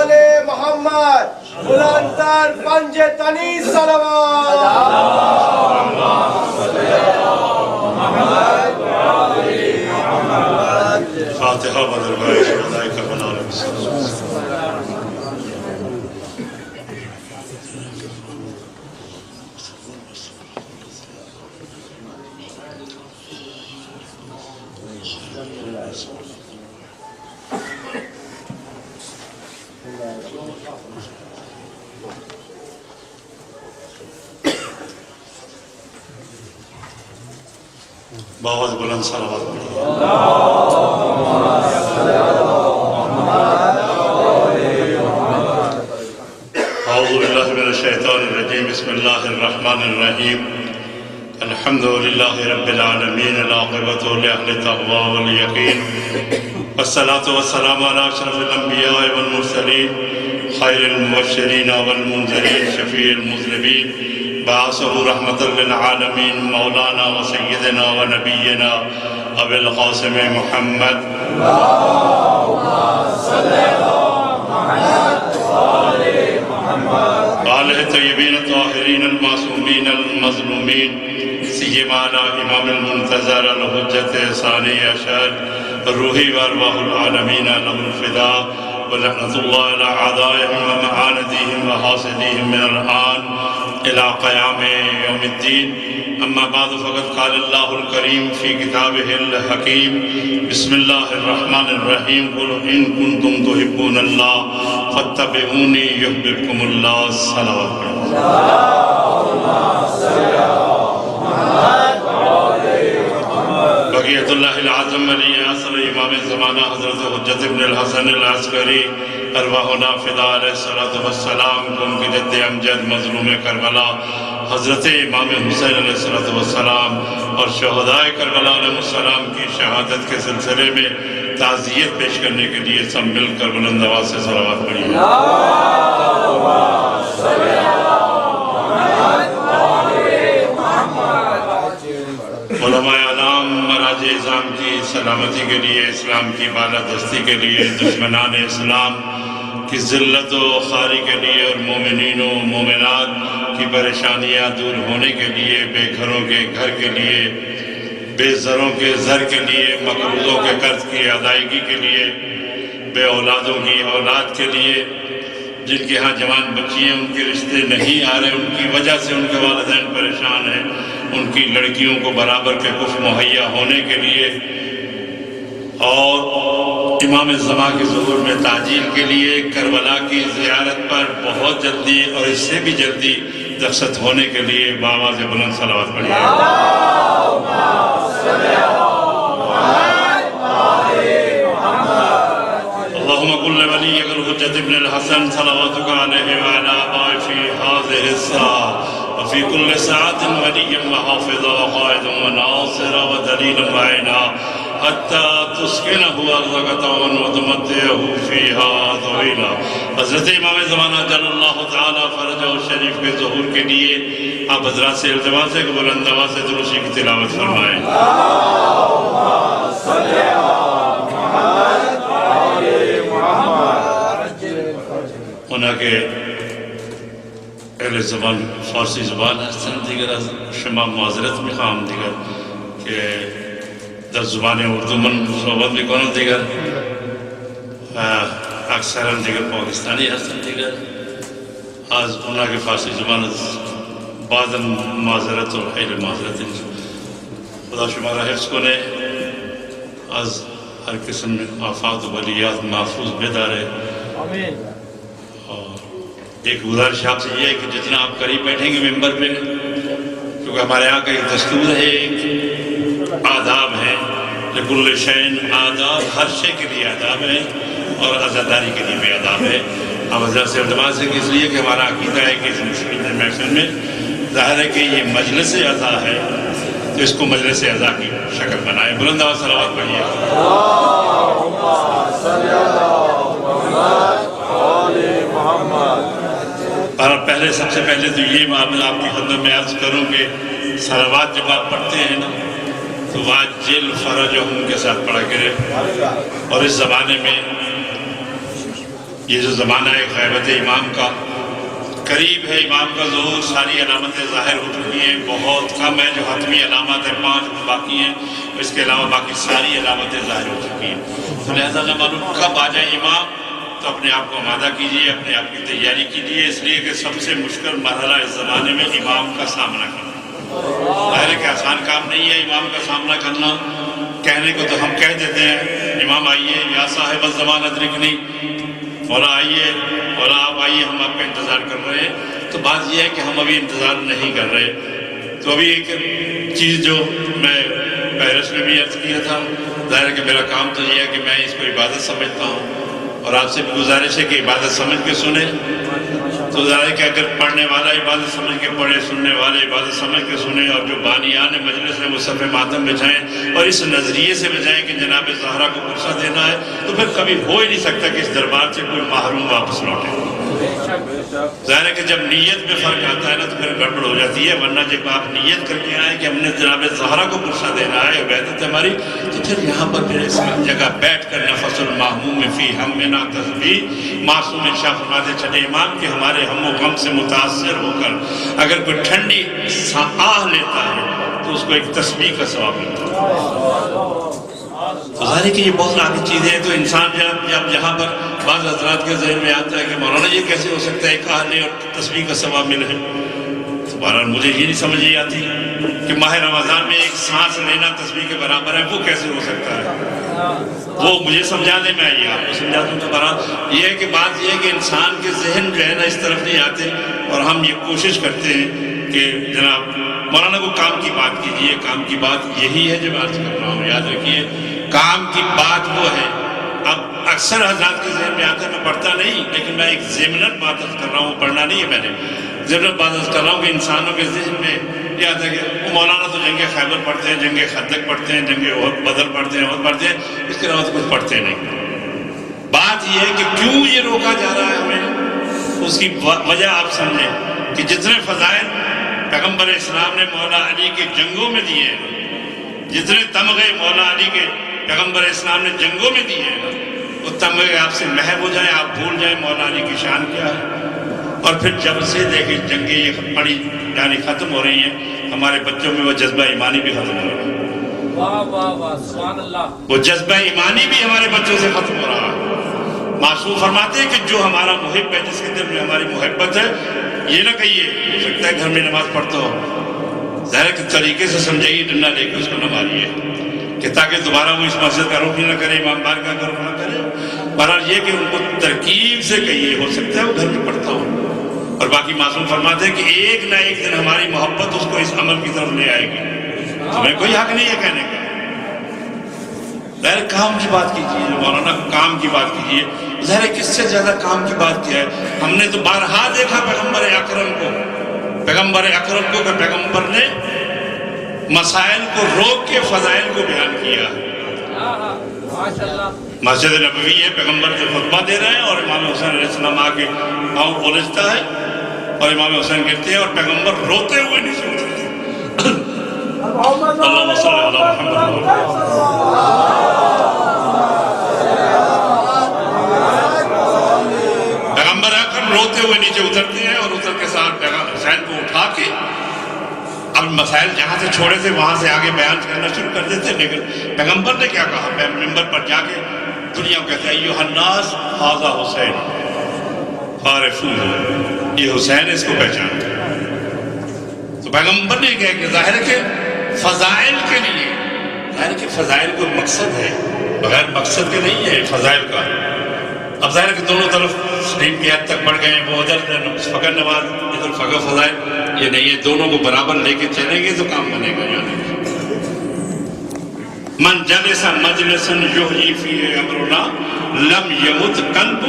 آل محمد بلندتر پنج تنی صلوات فاتحہ بدرگاہ شہدائے کربلا علیہ السلام. بآواز بلند صلوات پڑھیے. اعوذ باللہ من الشیطان الرجیم. بسم اللہ الرحمن الرحیم. الحمد للہ رب العالمین. العاقبۃ لأہل التقوی والیقین. والصلاة والسلام علی اشرف الانبیاء والمرسلین خیر المبشرین والمنذرین شفیع المذنبین بعثہ رحمۃ للعالمین مولانا وسیدنا ونبینا ابی القاسم محمد آلہ طیبین الطاہرین المعصومین المظلومین سیما امام المنتظر الحجت ثانی اشر روحی وارواح العالمین لہ الفداء ولعنۃ اللہ علی اعدائہم ومعاندیہم وحاسدیہم من الآن الى قیام یوم الدین. اما بعد فقد قال اللہ الکریم فی کتابہ الحکیم. بسم اللہ الرحمن الرحیم. قل ان کنتم تحبون اللہ فاتبعونی یحببکم اللہ. صلوات بقیت اللہ العظم ولی اصل امام زمانہ حضرت حجت ابن الحسن العسکری ارواحنا فدا علیہ السلام کو ان کی جد امجد مظلوم کربلا حضرت امام حسین علیہ السلام اور شہداء کربلا علیہ السلام کی شہادت کے سلسلے میں تعزیت پیش کرنے کے لیے سب مل کر بلند آواز سے صلوات پڑھیں. علماء اعلام مراجع اعظام کی سلامتی کے لیے اسلام کی بالادستی کے لیے دشمنان اسلام کی ذلت و خواری کے لیے اور مومنین و مومنات کی پریشانیاں دور ہونے کے لیے بے گھروں کے گھر کے لیے بے زروں کے زر کے لیے مقروضوں کے قرض کی ادائیگی کے لیے بے اولادوں کی اولاد کے لیے جن کے ہاں جوان بچی ہیں ان کے رشتے نہیں آ رہے ان کی وجہ سے ان کے والدین پریشان ہیں ان کی لڑکیوں کو برابر کے کف مہیا ہونے کے لیے اور امام زمان کے ظہور میں تعجیل کے لیے کربلا کی زیارت پر بہت جلدی اور اس سے بھی جلدی دستخط ہونے کے لیے بآواز بلند صلوات پڑھیے. اللہم قل لولیک الحجت ابن الحسن صلواتک علیہ وعلا آبائی فی حاضر الساعة وفي كل ساعة وليا وحافظا وقائدا وناصرا ودليلا وعينا حتى تسكنه أرضك طوعا وتمتعه فيها طويلا. حضرت امام زمانہ جل اللہ تعالیٰ فرجہ الشریف کے ظہور کے لیے آپ حضرات سے التماس ہے کہ بلند آواز سے دروشی کی تلاوت فرمائیں. اونا کے اہل زبان فارسی زبان هستن دیگر از شما معذرت میخوام دیگر که در زبان اردو من صحبت میکنم دیگر اکثرا دیگر پاکستانی هستن دیگر از اونا که فارسی زبان بعضا معذرت و خیلی معذرت خدا شما را حفظ کنه از ہر قسم آفات و بلیات محفوظ بدارے. آمین. ایک گزارش آپ سے یہ ہے کہ جتنا آپ قریب بیٹھیں گے ممبر پہ کیونکہ ہمارے یہاں کا ایک دستور ہے ایک آداب ہے لکل شین آداب ہر شے کے لیے آداب ہے اور عزاداری کے لیے بھی آداب ہے. ہم حضرت سے التماس ہے کہ اس لیے کہ ہمارا عقیدہ ہے کہ اس محفل میں ظاہر ہے کہ یہ مجلس عزا ہے تو اس کو مجلس عزا کی شکل بنائے. بلند آواز صلوات پڑھیے. اور پہلے سب سے پہلے تو یہ معاملہ آپ کی خدمت میں عرض کروں کہ صلوات جب آپ پڑھتے ہیں نا تو واجل فرجہم کے ساتھ پڑھا کرے. اور اس زمانے میں یہ جو زمانہ ہے غیبت امام کا قریب ہے، امام کا ظہور، ساری علامتیں ظاہر ہو چکی ہیں، بہت کم ہے جو حتمی علامات ہیں، 5 باقی ہیں، اس کے علاوہ باقی ساری علامتیں ظاہر ہو چکی ہیں۔ تو لہذا نہ معلوم کب آ جائے امام، تو اپنے آپ کو آمادہ کیجیے، اپنے آپ کی تیاری کیجیے، اس لیے کہ سب سے مشکل مرحلہ اس زمانے میں امام کا سامنا کرنا۔ ظاہر ہے کہ آسان کام نہیں ہے امام کا سامنا کرنا، کہنے کو تو ہم کہہ دیتے ہیں امام آئیے، یا صاحب الزمان ادرکنی، مولا آئیے، مولا آپ آئیے، ہم آپ کا انتظار کر رہے ہیں۔ تو بات یہ ہے کہ ہم ابھی انتظار نہیں کر رہے۔ تو ابھی ایک چیز جو میں پیرس میں بھی عرض کیا تھا، ظاہر ہے کہ میرا کام تو یہ ہے کہ میں اس کو عبادت سمجھتا ہوں، اور آپ سے بھی گزارش ہے کہ عبادت سمجھ کے سنیں۔ تو ظاہر ہے کہ اگر پڑھنے والا عبادت سمجھ کے پڑھے، سننے والے عبادت سمجھ کے سنیں، اور جو بانیان مجلس ہیں وہ صف ماتم بچھائیں اور اس نظریے سے بچائیں کہ جناب زہرا کو قرصہ دینا ہے، تو پھر کبھی ہو ہی نہیں سکتا کہ اس دربار سے کوئی محروم واپس لوٹے۔ ظاہر ہے کہ جب نیت میں فرق آتا ہے نا تو پھر گڑبڑ ہو جاتی ہے، ورنہ جب آپ نیت کر کے آئیں کہ ہم نے جناب زہرا کو قرصہ دینا ہے، عبادت ہماری، تو پھر یہاں پر پھر اس جگہ بیٹھ کر نفس المحموم فی ہمنا تسبیح، معصوم شاہ فرماتے چھٹے امام کہ ہمارے ہم و غم سے متاثر ہو کر اگر کوئی ٹھنڈی آہ لیتا ہے تو اس کو ایک تسبیح کا ثواب ملتا ہے۔ تو ظاہر ہے کہ یہ بہت آدھی چیزیں ہیں۔ تو انسان جب یہاں پر بعض حضرات کے ذہن میں آتا ہے کہ مولانا یہ کیسے ہو سکتا ہے ایک آہ لے اور تسبیح کا ثواب ملے، تو بہرحال مجھے یہ نہیں سمجھ نہیں آتی کہ ماہ رمضان میں ایک سانس لینا تسبیح کے برابر ہے، وہ کیسے ہو سکتا ہے؟ وہ مجھے سمجھا دیں، میں یہ آپ کو سمجھا دوں۔ تو بہرحال یہ ہے کہ بات یہ ہے کہ انسان کے ذہن جو ہے نا اس طرف نہیں آتے، اور ہم یہ کوشش کرتے ہیں کہ جناب مولانا کو کام کی بات کیجیے۔ کام کی بات یہی ہے جو میں عرض کر رہا ہوں، یاد رکھیے کام کی بات وہ ہے۔ اب اکثر حضرات کے ذہن میں آتا ہے میں پڑھتا نہیں، لیکن میں ایک ضمناً بات کر رہا ہوں، پڑھنا نہیں ہے میں نے، ضمناً بات کر رہا ہوں کہ انسانوں کے ذہن میں یہ آتا ہے کہ وہ مولانا تو جنگ خیبر پڑھتے ہیں، جنگ خندق پڑھتے ہیں، جنگ بدر پڑھتے ہیں، اور پڑھتے ہیں، اس کے علاوہ تو کچھ پڑھتے نہیں۔ بات یہ ہے کہ کیوں یہ روکا جا رہا ہے ہمیں، اس کی وجہ آپ سمجھیں کہ جتنے فضائل پیغمبر اسلام نے مولا علی کے جنگوں میں دیے ہیں، جتنے تمغے مولا علی کے پیغمبر اسلام نے جنگوں میں دیے ہیں، وہ تمغے آپ سے محو ہو جائیں، آپ بھول جائیں مولا علی کی شان کیا ہے۔ اور پھر جب سے دیکھیں جنگیں یہ پڑی یعنی ختم ہو رہی ہیں، ہمارے بچوں میں وہ جذبہ ایمانی بھی ختم ہو رہا ہے۔ واہ واہ واہ سبحان اللہ۔ وہ جذبہ ایمانی بھی ہمارے بچوں سے ختم ہو رہا ہے۔ معصوم فرماتے ہیں کہ جو ہمارا محب ہے، جس کے دل میں ہماری محبت ہے، یہ نہ کہیے ہو سکتا ہے گھر میں نماز پڑھتا ہو، ظاہر کے طریقے سے سمجھائیے، ڈنڈا لے کے اس کو نہ ماریے کہ تاکہ دوبارہ وہ اس مسجد کا رخ ہی نہ کرے، امام بارگاہ کا رخ نہ کرے۔ بہرحال یہ کہ ان کو ترکیب سے کہیے، ہو سکتا ہے وہ گھر میں پڑھتا ہو۔ اور باقی معصوم فرماتے ہیں کہ ایک نہ ایک دن ہماری محبت اس کو اس عمل کی طرف لے آئے گی، تمہیں کوئی حق نہیں ہے کہنے کا۔ ظاہر کام کی بات کیجیے، مولانا کام کی بات کیجیے، ظاہر کس سے زیادہ کام کی بات کیا ہے؟ ہم نے تو بارہا دیکھا پیغمبر اکرم کو کہ پیغمبر نے مسائل کو روک کے فضائل کو بیان کیا۔ مسجد نبوی ہے، پیغمبر جو خطبہ دے رہے ہیں اور امام حسین علیہ السلام آ کے پاؤں پولجتا ہے اور امام حسین کہتے ہیں اور پیغمبر روتے ہوئے نیچے اترتے ہیں۔ اللہم صلی علی محمد۔ پیغمبر اکرم روتے ہوئے نیچے اترتے ہیں اور اتر کے ساتھ پیغمبر حسین کو اٹھا کے اب مسائل جہاں سے چھوڑے تھے وہاں سے آگے بیان کرنا شروع کر دیتے۔ لیکن پیغمبر نے کیا کہا؟ ممبر پر جا کے دنیا کو کہتا ہے ایھا الناس ھذا حسین فعرفوہ، یہ حسین ہے، اس کو پہچانتے ہیں۔ تو پیغمبر نے کہا کہ ظاہر ہے کہ فضائل کے لیے، ظاہر ہے کہ فضائل کو مقصد ہے، بغیر مقصد کے نہیں ہے فضائل کا۔ اب ظاہر ہے کہ دونوں طرف سلیم کی حد تک بڑھ گئے ہیں، وہ ادھر فقر نماز ادھر فقر فضائل، یہ نہیں ہے، دونوں کو برابر لے کے چلیں گے تو کام بنے گا۔ من جلس مجلسا یحیی فیہ امرنا لم یمت قلب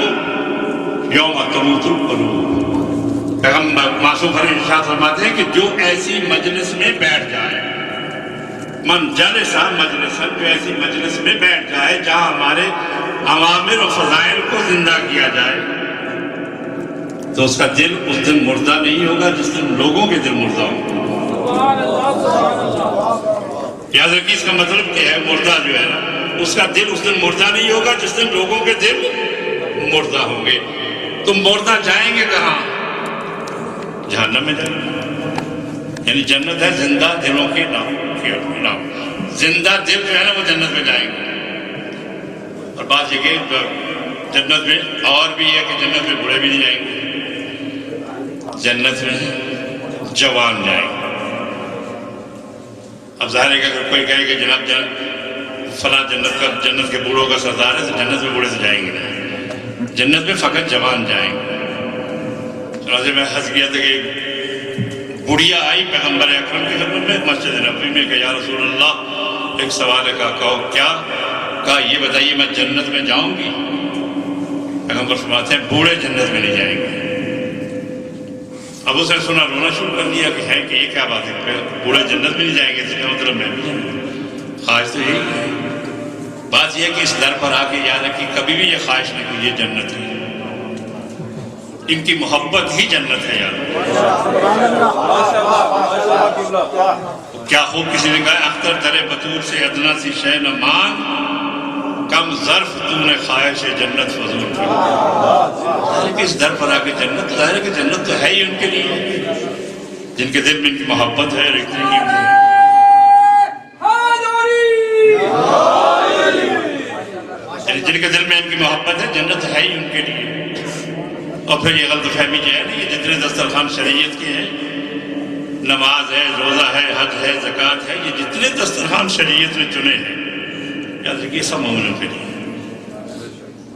یوم تموت القلوب۔ پیغمبر معصوم ارشاد فرماتے ہیں کہ جو ایسی مجلس میں بیٹھ جائے، من جلس مجلسا، جو ایسی مجلس میں بیٹھ جائے جہاں ہمارے اوامر و فضائل کو زندہ کیا جائے، تو اس کا دل اس دن مردہ نہیں ہوگا جس دن لوگوں کے دل مردہ ہوں۔ سبحان اللہ سبحان اللہ۔ یاد رکھیے اس کا مطلب کیا ہے؟ مردہ جو ہے نا، اس کا دل اس دن مردہ نہیں ہوگا جس دن لوگوں کے دل مردہ ہوں گے. تو مردہ جائیں گے کہاں؟ جہنم میں جائیں گے. یعنی جنت ہے زندہ دلوں کے نام. زندہ دل جو ہے نا وہ جنت میں جائیں گے. اور بات یہ کہ جنت میں اور بھی ہے کہ جنت میں بوڑھے بھی نہیں جائیں گے. جنت میں جوان جائیں گے. اب ظاہر ہے کہ اگر کوئی کہے کہ جناب فلاں جنت کے بوڑھوں کا سردار ہے تو جنت میں بوڑھے سے جائیں گے. جنت میں فقط جوان جائیں گے. چنانچہ میں ہنس گیا تھا کہ بڑھیا آئی پیغمبر اکرم کی خدمت میں مسجد نبوی میں کہ یا رسول اللہ ایک سوال ہے. کہا کیا؟ کہا یہ بتائیے میں جنت میں جاؤں گی؟ پیغمبر فرماتے ہیں بوڑھے جنت میں نہیں جائیں گے. اب اسے سنا رونا شروع کر دیا کہ ہے کہ یہ کیا بات ہے، بوڑھے جنت میں نہیں جائیں گے، اس کا مطلب میں بھی جائیں گے. خواہش تو یہی ہے. بات یہ ہے کہ اس در پر آ کے یاد رکھیے کبھی بھی یہ خواہش نہیں کہ یہ جنت ہے. ان کی محبت ہی جنت ہے یار. کیا خوب کسی نے کہا اختر در بطور سے ادنا سی شے نہ مانگ، کم ظرف تو نے خواہش جنت فضول کی. ظاہر کہ اس در پر آ کے جنت، ظاہر ہے کہ جنت تو ہے ہی ان کے لیے جن کے دل میں ان کی محبت ہے. جن کے دل میں ان کی محبت ہے جنت ہے ہی ان کے لیے. اور پھر یہ غلط فہمی جو ہے نا، یہ جتنے دسترخوان شریعت کے ہیں، نماز ہے، روزہ ہے، حج ہے، زکوٰۃ ہے، یہ جتنے دسترخوان شریعت نے چنے ہیں، یاد رکھیے یہ سب مومنوں کے لیے،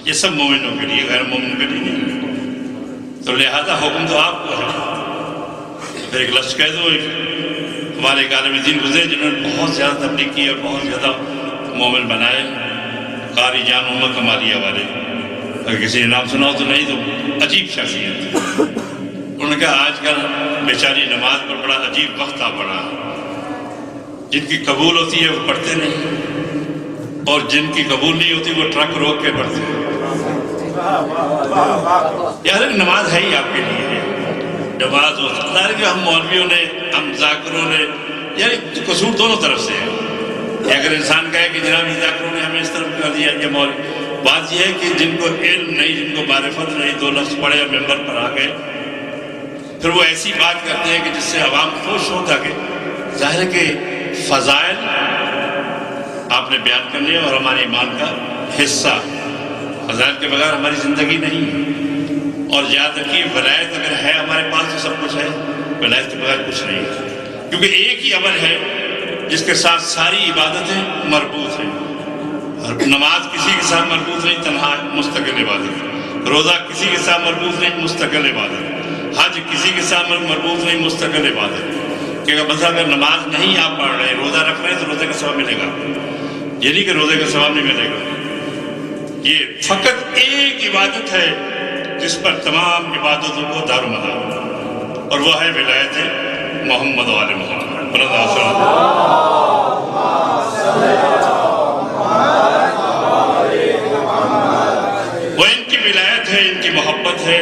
یہ سب مومنوں کے لیے، غیر مومنوں کے لیے نہیں. تو لہذا حکم تو آپ کو ہے. پھر ایک لفظ کہہ دو، ہمارے ایک عالم دین گزرے جنہوں نے بہت زیادہ تبلیغ کی اور بہت زیادہ مومن بنائے، قاری جان محمد کمالیہ والے. اگر کسی نے نام سنا ہو تو نہیں تو عجیب شخصیت. انہوں نے کہا آج کل بیچاری نماز پر بڑا عجیب وقت آ پڑا. جن کی قبول ہوتی ہے وہ پڑھتے نہیں، اور جن کی قبول نہیں ہوتی وہ ٹرک روک کے پڑھتے ہیں. یار نماز ہے ہی آپ کے لیے. نماز ہو سکتا ہے کہ ہم مولویوں نے، ہم ذاکروں نے، یعنی قصور دونوں طرف سے ہے. اگر انسان کہے کہ جناب یہ ذاکروں نے ہمیں اس طرف کر دیا کہ مولوی، بات یہ ہے کہ جن کو علم نہیں، جن کو معرفت نہیں، دو لفظ پڑھے اور ممبر پر آ گئے، پھر وہ ایسی بات کرتے ہیں کہ جس سے عوام خوش ہو. تاکہ ظاہر ہے کہ فضائل آپ نے بیان کر لیا اور ہمارے ایمان کا حصہ. فضائل کے بغیر ہماری زندگی نہیں ہے. اور یاد رکھیے ولایت اگر ہے ہمارے پاس تو سب کچھ ہے، ولایت کے بغیر کچھ نہیں ہے. کیونکہ ایک ہی عمل ہے جس کے ساتھ ساری عبادتیں مربوط ہیں. نماز کسی کے ساتھ مربوط نہیں، تنہا مستقل عبادت. روزہ کسی کے ساتھ مربوط نہیں، مستقل عبادت. حج کسی کے ساتھ مربوط نہیں، مستقل عبادت. کہ بس اگر نماز نہیں آپ پڑھ رہے، روزہ رکھ رہے ہیں تو روزے کا ثواب ملے گا. یہ نہیں کہ روزے کا ثواب نہیں ملے گا. یہ فقط ایک عبادت ہے جس پر تمام عبادتوں کو دار و مدار، اور وہ ہے ولایت محمد و آل محمد. وہ ان کی ولایت ہے، ان کی محبت ہے.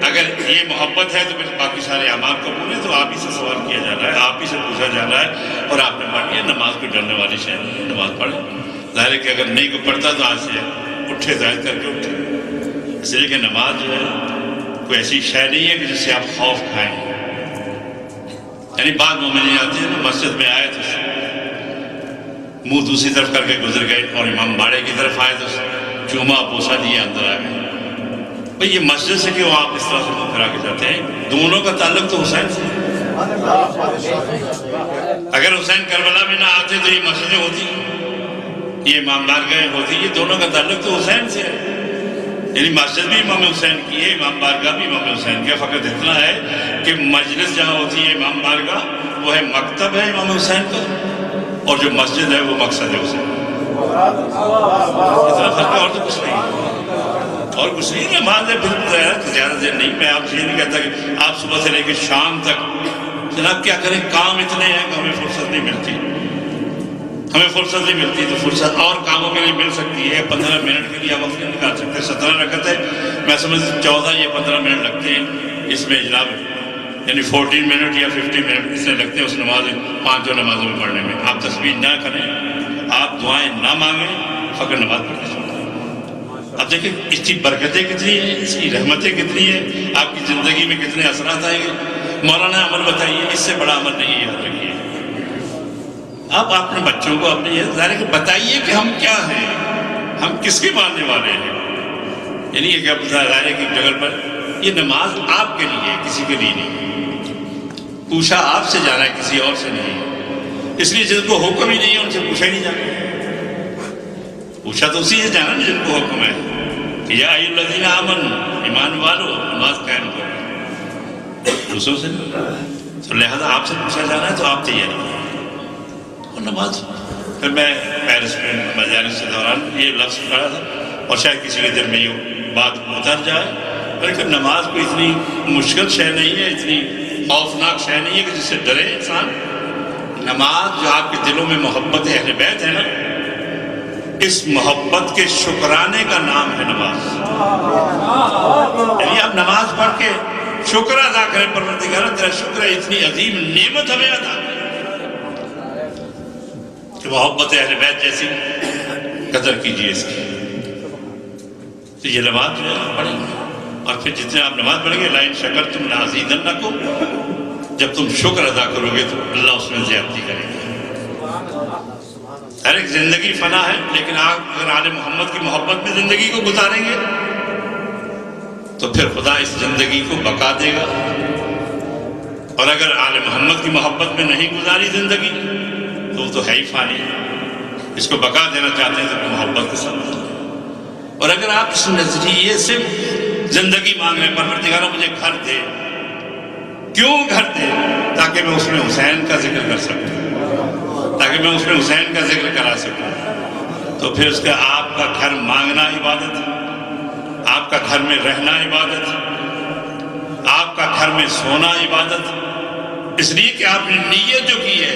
اگر یہ محبت ہے تو پھر باقی سارے اعمال قبول ہیں. تو آپ ہی سے سوال کیا جا رہا ہے، آپ ہی سے پوچھا جا رہا ہے، اور آپ نے پڑھ لیا. نماز کو ڈرنے والی شے نہیں، نماز پڑھے. ظاہر ہے کہ اگر نہیں کو پڑھتا تو آج سے اٹھے زائد کر کے اٹھے. اس لیے کہ نماز جو ہے کوئی ایسی شے نہیں ہے کہ جس سے آپ خوف کھائیں. یعنی بعض مومنین آتے ہیں نا، مسجد میں آئے تو منہ دوسری طرف کر کے گزر گئے، اور امام باڑے کی طرف آئے تو چوما پوسا دیے اندر آ گئے. بھئی یہ مسجد سے کیوں آپ اس طرح سے منہ پھرا کے جاتے ہیں؟ دونوں کا تعلق تو حسین سے. اگر حسین کربلا میں نہ آتے تو یہ مسجدیں ہوتی، یہ امام بارگاہیں ہوتی. یہ دونوں کا تعلق تو حسین سے ہے. یعنی مسجد بھی امام حسین کی ہے، امام بارگاہ بھی امام حسین کی ہے. فقط اتنا ہے کہ مجلس جہاں ہوتی ہے امام بارگاہ، وہ ہے مکتب ہے امام حسین کا، اور جو مسجد ہے وہ مقصد ہے حسین. اتنا فرق ہے، اور تو کچھ نہیں، اور کچھ نہیں. نماز ہے پھر زیادہ دیر نہیں. میں آپ سے یہ نہیں کہتا کہ آپ صبح سے لے کے شام تک جناب کیا کریں، کام اتنے ہیں کہ ہمیں فرصت نہیں ملتی. ہمیں فرصت نہیں ملتی تو فرصت اور کاموں کے لیے مل سکتی ہے. 15 منٹ کے لیے آپ وقت نہیں نکال سکتے. 17 رکعت ہے، میں سمجھ 14 یا 15 منٹ لگتے ہیں اس میں جناب، یعنی 14 منٹ یا 50 منٹ اس میں لگتے ہیں اس نماز 5 نمازوں میں پڑھنے میں. آپ تسبیح نہ کریں، آپ دعائیں نہ مانگیں، فقط نماز پڑھتے ہیں. اب دیکھیں اس کی برکتیں کتنی ہیں، اس کی رحمتیں کتنی ہیں، آپ کی زندگی میں کتنے اثرات آئیں گے۔ مولانا عمل بتائیے، اس سے بڑا عمل نہیں ہے، یاد رکھیے۔ آپ اپنے بچوں کو اپنے یہ ظاہر کہ بتائیے کہ ہم کیا ہیں، ہم کس کے ماننے والے ہیں۔ یعنی یہ کہ ظاہر ہے کہ جگہ پر یہ نماز آپ کے لیے ہے، کسی کے لیے نہیں۔ پوچھا آپ سے جانا ہے، کسی اور سے نہیں۔ اس لیے جن کو حکم ہی نہیں ہے ان سے پوچھا ہی نہیں جانا۔ پوچھا تو اسی سے جانا نا جن کو حکم ہے کہ یا ایھا الذین آمنوا، ایمان والو نماز قائم کرو، دوسروں سے نہیں۔ تو لہذا آپ سے پوچھا جانا ہے تو آپ تیاری کریں اور نماز۔ پھر میں پیرس میں مجالس کے دوران یہ لفظ پڑھا تھا اور شاید کسی کے دل میں یہ بات اتر جائے، لیکن نماز کوئی اتنی مشکل شے نہیں ہے، اتنی خوفناک شے نہیں ہے کہ جس سے ڈرے انسان۔ نماز جو آپ کے دلوں میں محبت اہل بیت ہے نا، اس محبت کے شکرانے کا نام ہے نماز۔ یعنی آپ نماز پڑھ کے شکر ادا کریں، پروردگار تیرا شکر ہے، اتنی عظیم نعمت ہمیں عطا کہ محبت اہل بیت جیسی قدر کیجیے اس کی۔ تو یہ نماز جو ہے پڑھیں گے، اور پھر جتنے آپ نماز پڑھیں گے لَئِن شَكَرْتُمْ لَأَزِيدَنَّكُمْ، جب تم شکر ادا کرو گے تو اللہ اس میں زیادتی کرے گا۔ ہر ایک زندگی فنا ہے، لیکن آپ اگر آل محمد کی محبت میں زندگی کو گزاریں گے تو پھر خدا اس زندگی کو بقا دے گا، اور اگر آل محمد کی محبت میں نہیں گزاری زندگی تو وہ تو ہے ہی فانی۔ اس کو بقا دینا چاہتے ہیں تو محبت کے ساتھ۔ اور اگر آپ اس نظریے سے زندگی مانگ رہے ہیں، پروردگار مجھے گھر دے، کیوں گھر دے؟ تاکہ میں اس میں حسین کا ذکر کر سکوں، تاکہ میں اس میں حسین کا ذکر کرا سکوں۔ تو پھر اس کا آپ کا گھر مانگنا عبادت ہے، آپ کا گھر میں رہنا عبادت ہے، آپ کا گھر میں سونا عبادت ہے، اس لیے کہ آپ نے نیت جو کی ہے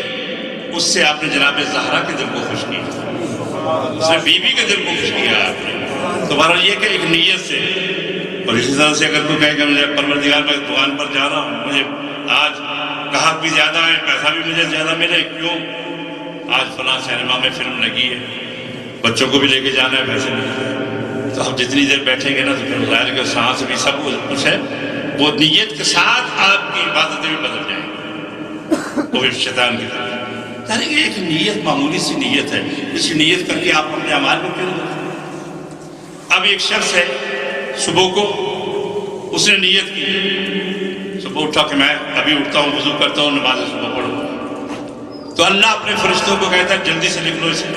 اس سے آپ نے جناب زہرا کے دل کو خوش کیا، اس نے بیوی کے دل کو خوش کیا آپ نے۔ تو بہرحال یہ کہ ایک نیت سے، اور اسی طرح سے اگر کوئی کہے کہ مجھے پروردگار میں دکان پر جا رہا ہوں، مجھے آج گاہک بھی زیادہ ہے، پیسہ بھی مجھے زیادہ ملے، کیوں؟ آج فلاں سینما میں فلم لگی ہے، بچوں کو بھی لے کے جانا ہے، پیسے نہیں، تو آپ جتنی دیر بیٹھیں گے نا تو پھر ظاہر کہ سانس بھی سب کچھ ہے، وہ نیت کے ساتھ آپ کی عبادتیں بھی بدل جائیں گی، وہ بھی شیطان کی طرف۔ یعنی کہ ایک نیت معمولی سی نیت ہے، اس نیت کر کے آپ اپنے اعمال کو کیوں نہیں؟ اب ایک شخص ہے صبح کو اس نے نیت کی، صبح اٹھا کہ میں ابھی اٹھتا ہوں، وضو کرتا ہوں، نماز صبح پڑھوں، تو اللہ اپنے فرشتوں کو کہتا ہے جلدی سے لکھ لو اسے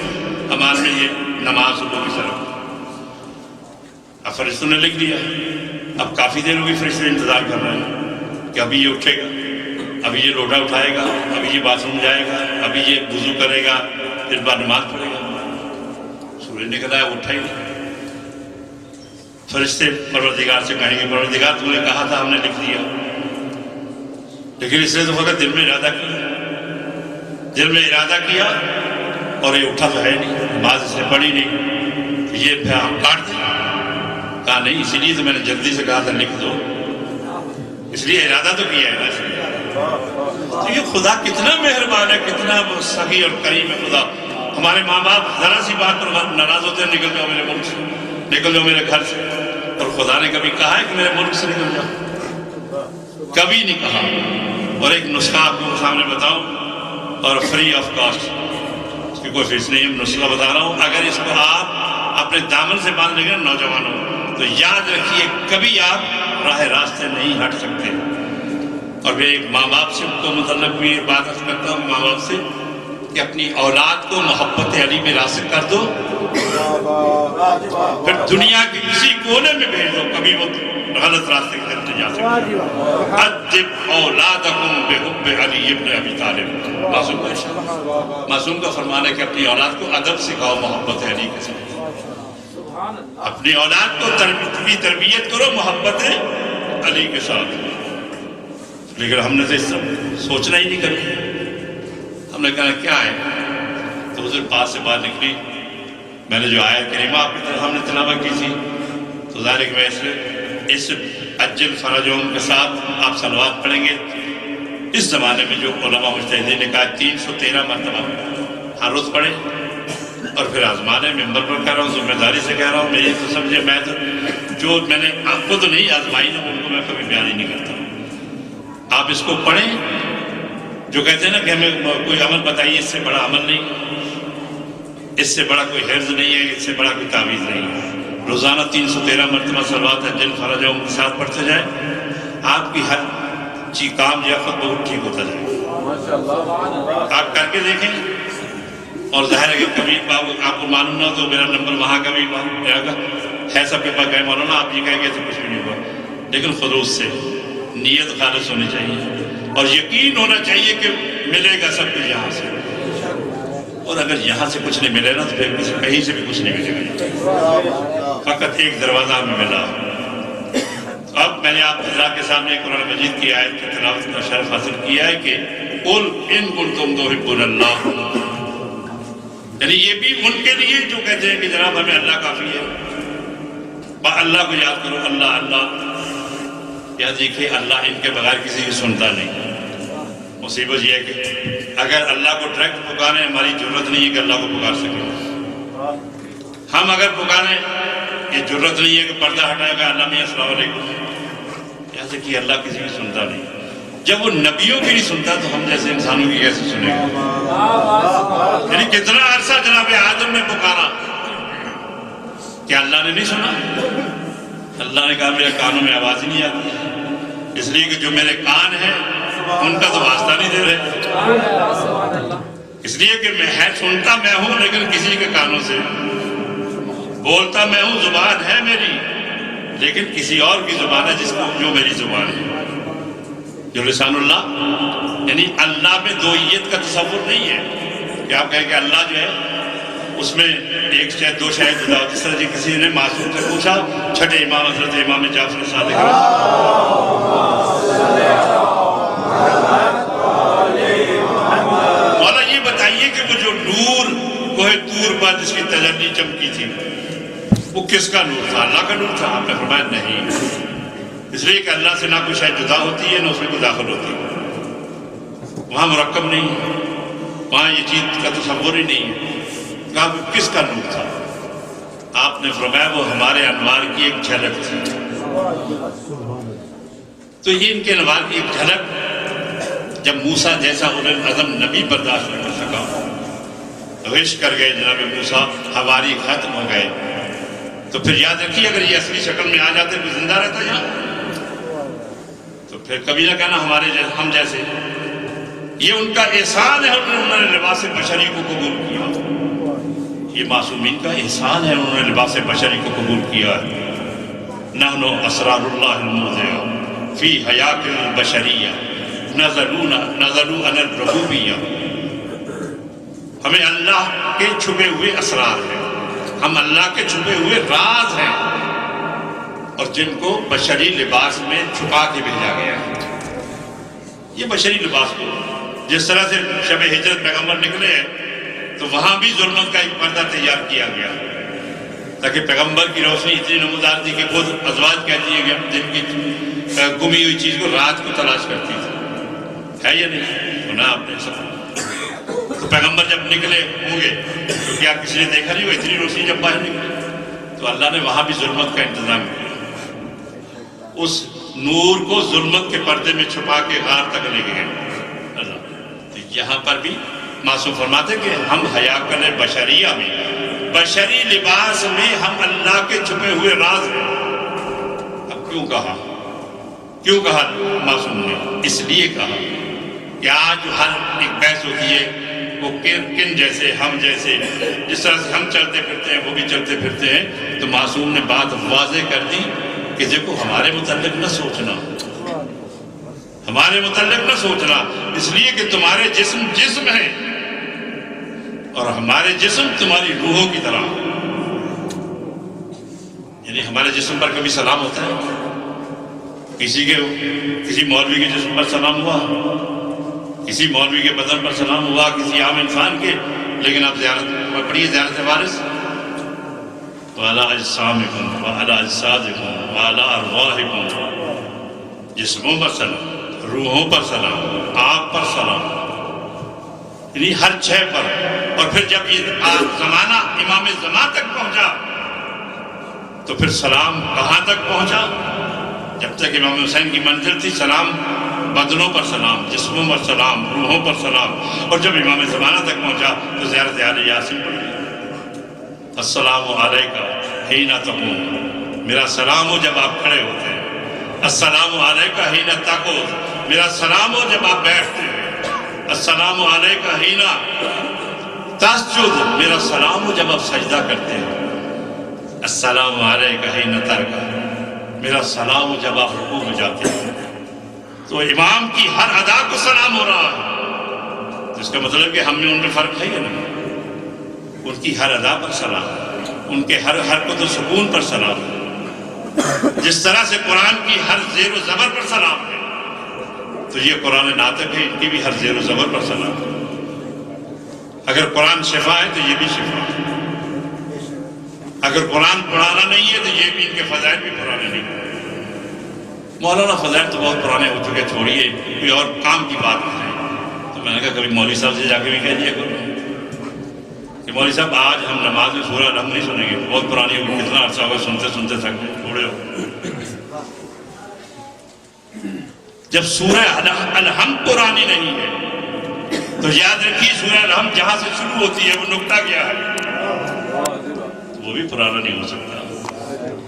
اعمال میں یہ نماز صبح کی طرف۔ اب فرشتوں نے لکھ دیا، اب کافی دیر ہوگی فرشتے انتظار کر رہے ہیں کہ ابھی یہ اٹھے گا، ابھی یہ لوٹا اٹھائے گا، ابھی یہ باتھ روم جائے گا، ابھی یہ وضو کرے گا، پھر بعد نماز پڑھے گا۔ سورج نکل آیا، اٹھا ہی نہیں۔ فرشتے پروردگار سے کہیں گے پروردگار تو نے کہا تھا، ہم نے لکھ دیا، لیکن اس نے تو فقط دل میں ارادہ کیا، دل میں ارادہ کیا اور یہ اٹھا تو ہے نہیں، نماز اس نے پڑھی نہیں، یہ پھر ہم کاٹ دیں۔ کہا نہیں، اسی لیے تو میں نے جلدی سے کہا تھا لکھ دو، اس لیے ارادہ تو کیا ہے ویسے۔ تو یہ خدا کتنا مہربان ہے، کتنا سخی اور کریم ہے خدا۔ ہمارے ماں باپ ذرا سی بات پر ناراض ہوتے ہیں، نکل جاؤ میرے ملک سے، نکل جاؤ میرے گھر سے، اور خدا نے کبھی کہا ہے کہ میرے ملک سے نکل جاؤ؟ کبھی نہیں کہا۔ اور ایک نسخہ آپ کو سامنے بتاؤں، اور فری آف کاسٹ، اس کی کوئی فیس نہیں ہے، نسخہ بتا رہا ہوں، اگر اس کو آپ اپنے دامن سے باندھ لیں گے نوجوانوں تو یاد رکھیے کبھی آپ راہ راستے نہیں ہٹ سکتے۔ اور میں ایک ماں باپ سے کو متعلق بھی یہ بات عرض کرتا ہوں ماں باپ سے کہ اپنی اولاد کو محبت علی میں راسخ کر دو، پھر دنیا کے کسی کونے میں بھیج دو، کبھی وہ غلط راستے کی طرف جا سکتے۔ ادب اولادکم بحب علی ابن ابی طالب، معصوم کا فرمان ہے کہ اپنی اولاد کو ادب سکھاؤ محبت علی کے ساتھ، اپنی اولاد کو تربیت کرو محبت علی کے ساتھ۔ لیکن ہم نے تو اس سب سوچنا ہی نہیں کرنا، ہم نے کہا کیا ہے؟ تو حضور پاس سے بات نکلی، میں نے جو آیت کریمہ آپ کی طرف ہم نے تلاوت کی تھی، تو ظاہر ہے کہ اس اجل فرجوں کے ساتھ آپ صلوات پڑھیں گے۔ اس زمانے میں جو علماء مجتہدین نے کہا 313 مرتبہ ہر روز پڑھیں، اور پھر آزمانے ممبر پر کہہ رہا ہوں، ذمہ داری سے کہہ رہا ہوں، میری تو سمجھے میں تو جو میں نے آپ کو تو نہیں آزمائی نا ان کو میں کبھی بیان ہی نہیں کرتا۔ آپ اس کو پڑھیں، جو کہتے ہیں نا کہ ہمیں کوئی عمل بتائیے، اس سے بڑا عمل نہیں، اس سے بڑا کوئی حفظ نہیں ہے، اس سے بڑا کوئی تعویذ نہیں ہے۔ روزانہ 313 مرتبہ صلوات جن خرج ان کے ساتھ پڑھتے جائیں، آپ کی ہر چیز کام جو ہے خود بہت ٹھیک ہوتا جائے۔ آپ کر کے دیکھیں، اور ظاہر ہے کہ کبھی آپ کو معلوم نہ ہو تو میرا نمبر وہاں کا بھی ہے، سب کے پاس گئے مولانا آپ یہ کہیں گے تو کچھ بھی نہیں ہوا، لیکن خلوص سے نیت خالص ہونی چاہیے اور یقین ہونا چاہیے کہ ملے گا سب کچھ یہاں سے، اور اگر یہاں سے کچھ نہیں ملے نا تو پھر کہیں سے بھی کچھ نہیں ملے گا۔ فقط ایک دروازہ ہمیں ملا۔ اب میں نے آپ حضرات کے سامنے قرآن مجید کی آیت کی تلاوت کا شرف حاصل کیا ہے کہ قل ان کنتم تحبون اللہ، یعنی یہ بھی ان کے لیے جو کہتے ہیں کہ جناب ہمیں اللہ کافی ہے، اللہ کو یاد کرو، اللہ اللہ، یا دیکھیں اللہ ان کے بغیر کسی کی سنتا نہیں۔ مصیبت یہ ہے کہ اگر اللہ کو ڈائریکٹ پکاریں، ہماری ضرورت نہیں ہے کہ اللہ کو پکار سکیں۔ ہم اگر پکاریں، یہ ضرورت نہیں ہے کہ پردہ ہٹائے گا اللہ میں السلام علیکم، جیسے کہ اللہ کسی کی سنتا نہیں۔ جب وہ نبیوں کی نہیں سنتا تو ہم جیسے انسانوں کی کیسے سنے گا؟ یعنی کتنا عرصہ جناب آدم نے پکارا، کیا اللہ نے نہیں سنا؟ اللہ نے کہا میرے کانوں میں آواز ہی نہیں آتی، اس لیے کہ جو میرے کان ہیں ان کا تو واسطہ نہیں دے رہے، اس لیے کہ میں سنتا میں ہوں لیکن کسی کے کانوں سے، بولتا میں ہوں، زبان ہے میری لیکن کسی اور کی زبان ہے جو میری زبان ہے، جو لسان اللہ، یعنی اللہ میں دوئیت کا تصور نہیں ہے کہ آپ کہیں کہ اللہ جو ہے اس میں ایک شاید دو شاید جدا ہو، جس طرح کسی نے معصوم سے پوچھا چھٹے امام حضرت امام جعفر صادق، مولا یہ بتائیے کہ وہ جو نور کوہ طور پر جس کی تجلی چمکی تھی وہ کس کا نور تھا؟ اللہ کا نور تھا؟ آپ نے فرمایا نہیں، اس لیے کہ اللہ سے نہ کوئی شاید جدا ہوتی ہے نہ اس میں کوئی داخل ہوتی ہے، وہاں مرکب نہیں ہے، وہاں یہ چیز کا تصور ہی نہیں ہے۔ کہا کس کا نور تھا؟ آپ نے فرمایا وہ ہمارے انوار کی ایک جھلک تھی۔ تو یہ ان کے انوار کی ایک جھلک جب موسیٰ جیسا اولو العزم نبی برداشت نہ کر سکا، غش کر گئے جناب موسیٰ، حواری ختم ہو گئے، تو پھر یاد رکھیے اگر یہ اصلی شکل میں آ جاتے تو زندہ رہتا یہاں، تو پھر کبھی نہ کہنا ہم جیسے۔ یہ ان کا احسان ہے، انہوں نے لباس بشری کو قبول کیا، یہ معصومین کا احسان ہے، انہوں نے لباس بشری کو قبول کیا ہے۔ نحن اسرار اللہ الموضع فی حیات البشریہ نزلوا عن الربوبیہ، ہمیں اللہ کے چھپے ہوئے اسرار ہیں، ہم اللہ کے چھپے ہوئے راز ہیں، اور جن کو بشری لباس میں چھپا کے بھیجا گیا ہے۔ یہ بشری لباس کو جس طرح سے شب ہجرت پیغمبر نکلے ہیں تو وہاں بھی ظلمت کا ایک پردہ تیار کیا گیا تاکہ پیغمبر کی روشنی اتنی نمودار تھی کہ خود ازواج کہتی ہے کہ ہم دن کی گمی ہوئی چیز کو رات کو تلاش کرتی تھی، ہے یا نہیں؟ سنا آپ نے سب؟ تو پیغمبر جب نکلے ہوں گے تو کیا کسی نے دیکھا نہیں وہ اتنی روشنی جب باہر نکلی؟ تو اللہ نے وہاں بھی ظلمت کا انتظام کیا، اس نور کو ظلمت کے پردے میں چھپا کے غار تک لے گئے اللہ۔ تو یہاں پر بھی معصوم فرماتے کہ ہم حیاکل بشریہ میں، بشری لباس میں ہم اللہ کے چھپے ہوئے راز ہیں۔ اب کیوں کہا معصوم نے؟ اس لیے کہا کہ آج ہر ایک بحث ہوتی ہے وہ کن جیسے ہم جیسے، جس طرح سے ہم چلتے پھرتے ہیں وہ بھی چلتے پھرتے ہیں، تو معصوم نے بات واضح کر دی کہ دیکھو ہمارے متعلق نہ سوچنا، ہمارے متعلق نہ سوچنا، اس لیے کہ تمہارے جسم ہیں اور ہمارے جسم تمہاری روحوں کی طرح۔ یعنی ہمارے جسم پر کبھی سلام ہوتا ہے؟ کسی مولوی کے جسم پر سلام ہوا؟ کسی مولوی کے بدن پر سلام ہوا؟ کسی عام انسان کے؟ لیکن آپ زیارت پڑھیے، زیارت وارث، وَعَلَىٰ أَجْسَامِكُمْ وَعَلَىٰ أَجْسَادِكُمْ وَعَلَىٰ أَرْوَاحِكُمْ، جسموں پر سلام، روحوں پر سلام، آپ پر سلام، یعنی ہر شے پر اور پھر جب یہ زمانہ امام زمان تک پہنچا تو پھر سلام کہاں تک پہنچا؟ جب تک امام حسین کی منزل تھی سلام بدنوں پر سلام، جسموں پر سلام، روحوں پر سلام، اور جب امام زمانہ تک پہنچا تو زیارت آل یاسین پڑھ گئی۔ السلام علیکہ حین تقوم، میرا سلام ہو جب آپ کھڑے ہوتے ہیں۔ السلام علیکہ حین تقعد، میرا سلام ہو جب آپ بیٹھتے ہیں۔ السلام علیکہ حین تسجد، میرا سلام ہو جب آپ سجدہ کرتے ہیں۔ السلام علیکہ حین ترکع، میرا سلام ہو جب آپ رکوع میں جاتے ہیں۔ تو امام کی ہر ادا کو سلام ہو رہا ہے، تو اس کا مطلب کہ ہم میں ان میں فرق ہے یا نہیں؟ ان کی ہر ادا پر سلام، ان کے ہر حرکت و سکون پر سلام، جس طرح سے قرآن کی ہر زیر و زبر پر سلام ہے، تو یہ قرآن ناطق ہے، ان کی بھی ہر زیر و زبر پر سلام ہے۔ اگر قرآن شفا ہے تو یہ بھی شفا ہے، اگر قرآن پرانا نہیں ہے تو یہ بھی ان کے فضائل بھی پرانے نہیں ہیں۔ مولانا فضائل تو بہت پرانے ہو چکے، چھوڑیے کوئی اور کام کی بات نہیں ہے۔ تو میں نے کہا کبھی مولوی صاحب سے جا کے بھی کہہ دیا کرو کہ مولوی صاحب آج ہم نماز میں سورہ الحمد نہیں سنیں گے، بہت پرانی ہوگی، کتنا عرصہ ہوگا سنتے سنتے تھک گئے، چھوڑے ہو۔ جب سورہ الحمد پرانی نہیں ہے تو یاد رکھیے سورہ الحمد جہاں سے شروع ہوتی ہے وہ نقطہ کیا ہے، وہ بھی پرانا نہیں ہو سکتا۔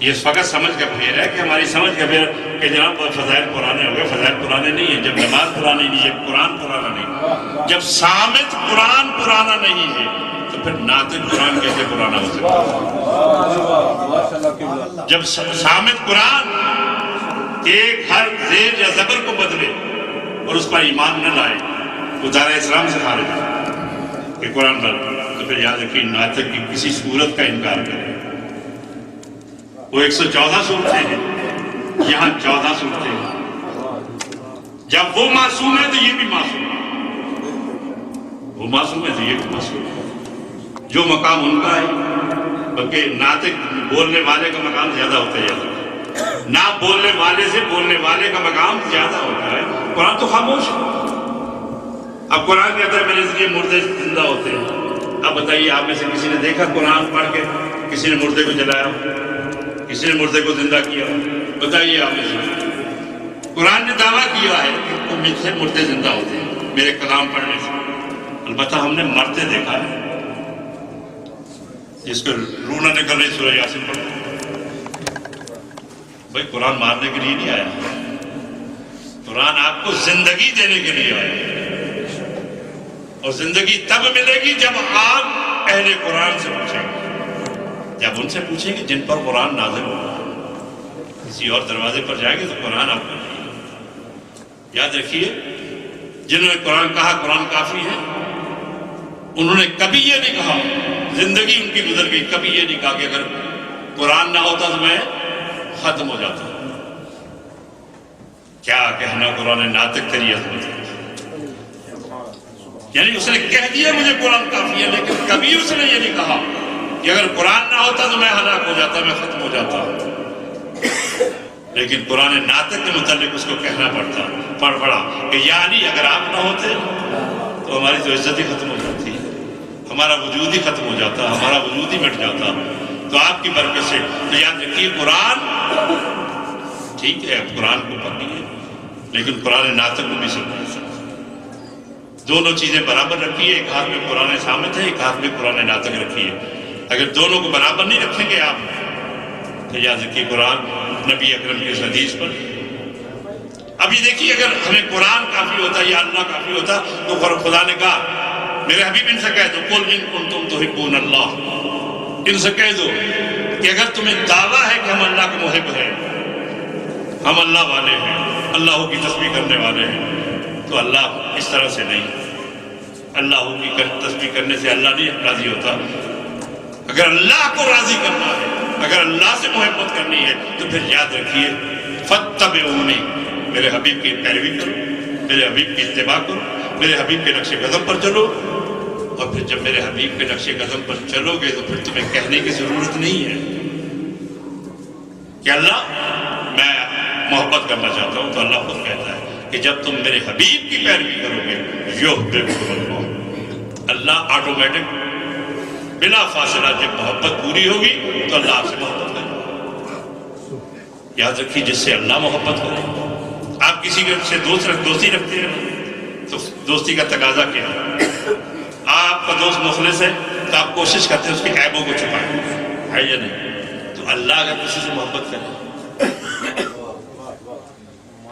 یہ فقط سمجھ کا پھیر ہے کہ ہماری سمجھ کا پھیر کہ جناب فضائل پرانے ہو گئے، فضائل پرانے نہیں ہیں۔ جب نماز پرانی نہیں ہے، قرآن پرانا نہیں، جب صامت قرآن پرانا نہیں ہے تو پھر ناطق قرآن کیسے پرانا ہو سکتا ہے؟ جب صامت قرآن ایک ہر زیر یا زبر کو بدلے اور اس پر ایمان نہ لائے، وہ دائرہ اسلام سے خارج ہے کہ قرآن پر، تو پھر یاد رکھیے ناطق کی کسی صورت کا انکار کرے۔ وہ 114 صورتیں ہیں، یہاں 14 صورتیں ہیں۔ جب وہ معصوم ہے تو یہ بھی معصوم ہے، وہ معصوم ہے تو یہ بھی معصوم ہے۔ جو مقام ان کا ہے، بلکہ ناطق بولنے والے کا مقام زیادہ ہوتا ہے، نہ بولنے والے سے بولنے والے کا مقام زیادہ ہوتا ہے۔ قرآن تو خاموش ہے۔ اب قرآن کہتا ہے میرے ذریعے مردے زندہ ہوتے ہیں۔ اب بتائیے آپ میں سے کسی نے دیکھا قرآن پڑھ کے کسی نے مردے کو جلایا، کسی نے مردے کو زندہ کیا؟ بتائیے آپ میں سے۔ قرآن نے دعویٰ کیا ہے کہ مجھ سے مردے زندہ ہوتے ہیں میرے کلام پڑھنے سے، البتہ ہم نے مرتے دیکھا ہے۔ جس کو روح نہ نکل رہی سورہ یاسین پڑھو۔ بھائی قرآن مارنے کے لیے نہیں آیا، قرآن آپ کو زندگی دینے کے لیے آیا، اور زندگی تب ملے گی جب آپ اہل قرآن سے پوچھیں گے، جب ان سے پوچھیں گے جن پر قرآن نازل ہوگا۔ کسی اور دروازے پر جائیں گے تو قرآن آپ کو نہیں۔ یاد رکھیے جنہوں نے قرآن کہا قرآن کافی ہے، انہوں نے کبھی یہ نہیں کہا، زندگی ان کی گزر گئی، کبھی یہ نہیں کہا کہ اگر قرآن نہ ہوتا تو میں ختم ہو جاتا۔ کیا کہنا قرآن ناطق تیری عظمت ہے، یعنی اس نے کہہ دیا مجھے قرآن کافی ہے، لیکن کبھی اس نے یہ نہیں کہا کہ اگر قرآن نہ ہوتا تو میں ہلاک ہو جاتا، میں ختم ہو جاتا۔ لیکن قرآن ناطق کے متعلق اس کو کہنا پڑا کہ یا علی اگر آپ نہ ہوتے تو ہماری تو عزت ہی ختم ہو جاتی، ہمارا وجود ہی ختم ہو جاتا، ہمارا وجود ہی مٹ جاتا۔ تو آپ کی برکت سے تو یاد رکھیے قرآن ٹھیک ہے، اب قرآن کو پڑھیے لیکن قرآن ناطق کو بھی سمجھیے۔ دونوں چیزیں برابر رکھیے، ایک ہاتھ میں قرآن صامت ہے، ایک ہاتھ میں قرآن ناطق رکھیے۔ اگر دونوں کو برابر نہیں رکھیں گے آپ تو یاد رکھیے قرآن نبی اکرم کی اس حدیث پر۔ اب یہ دیکھیے اگر ہمیں قرآن کافی ہوتا یا اللہ کافی ہوتا تو خدا نے کہا میرے حبیب ان سے کہہ دو قل ان کنتم تحبون اللہ، ان سے کہہ دو کہ اگر تمہیں دعویٰ ہے کہ ہم اللہ کے محب ہیں، ہم اللہ والے ہیں، اللہ کی تسبیح کرنے والے ہیں، تو اللہ اس طرح سے نہیں، اللہ کی تسبیح کرنے سے اللہ نہیں راضی ہوتا۔ اگر اللہ کو راضی کرنا ہے، اگر اللہ سے محبت کرنی ہے تو پھر یاد رکھیے فاتبعونی، میرے حبیب کی پیروی کرو، میرے حبیب کی اتباع کرو، میرے حبیب کے نقش قدم پر چلو۔ اور پھر جب میرے حبیب کے نقش قدم پر چلو گے تو پھر تمہیں کہنے کی ضرورت نہیں ہے کہ اللہ میں محبت کرنا چاہتا ہوں، تو اللہ خود کہتا ہے کہ جب تم میرے حبیب کی پیروی کرو گے یحببکم اللہ، اللہ آٹومیٹک بلا فاصلہ جب محبت پوری ہوگی تو اللہ آپ سے محبت کرے گا۔ یاد رکھیے جس سے اللہ محبت کرے، آپ کسی کے سے دوستی رکھتے ہیں تو دوستی کا تقاضا کیا ہے؟ آپ کا دوست مخلص ہے تو آپ کوشش کرتے ہیں اس کے عیبوں کو چھپائیں، ہے یا نہیں؟ تو اللہ اگر کسی سے محبت کرے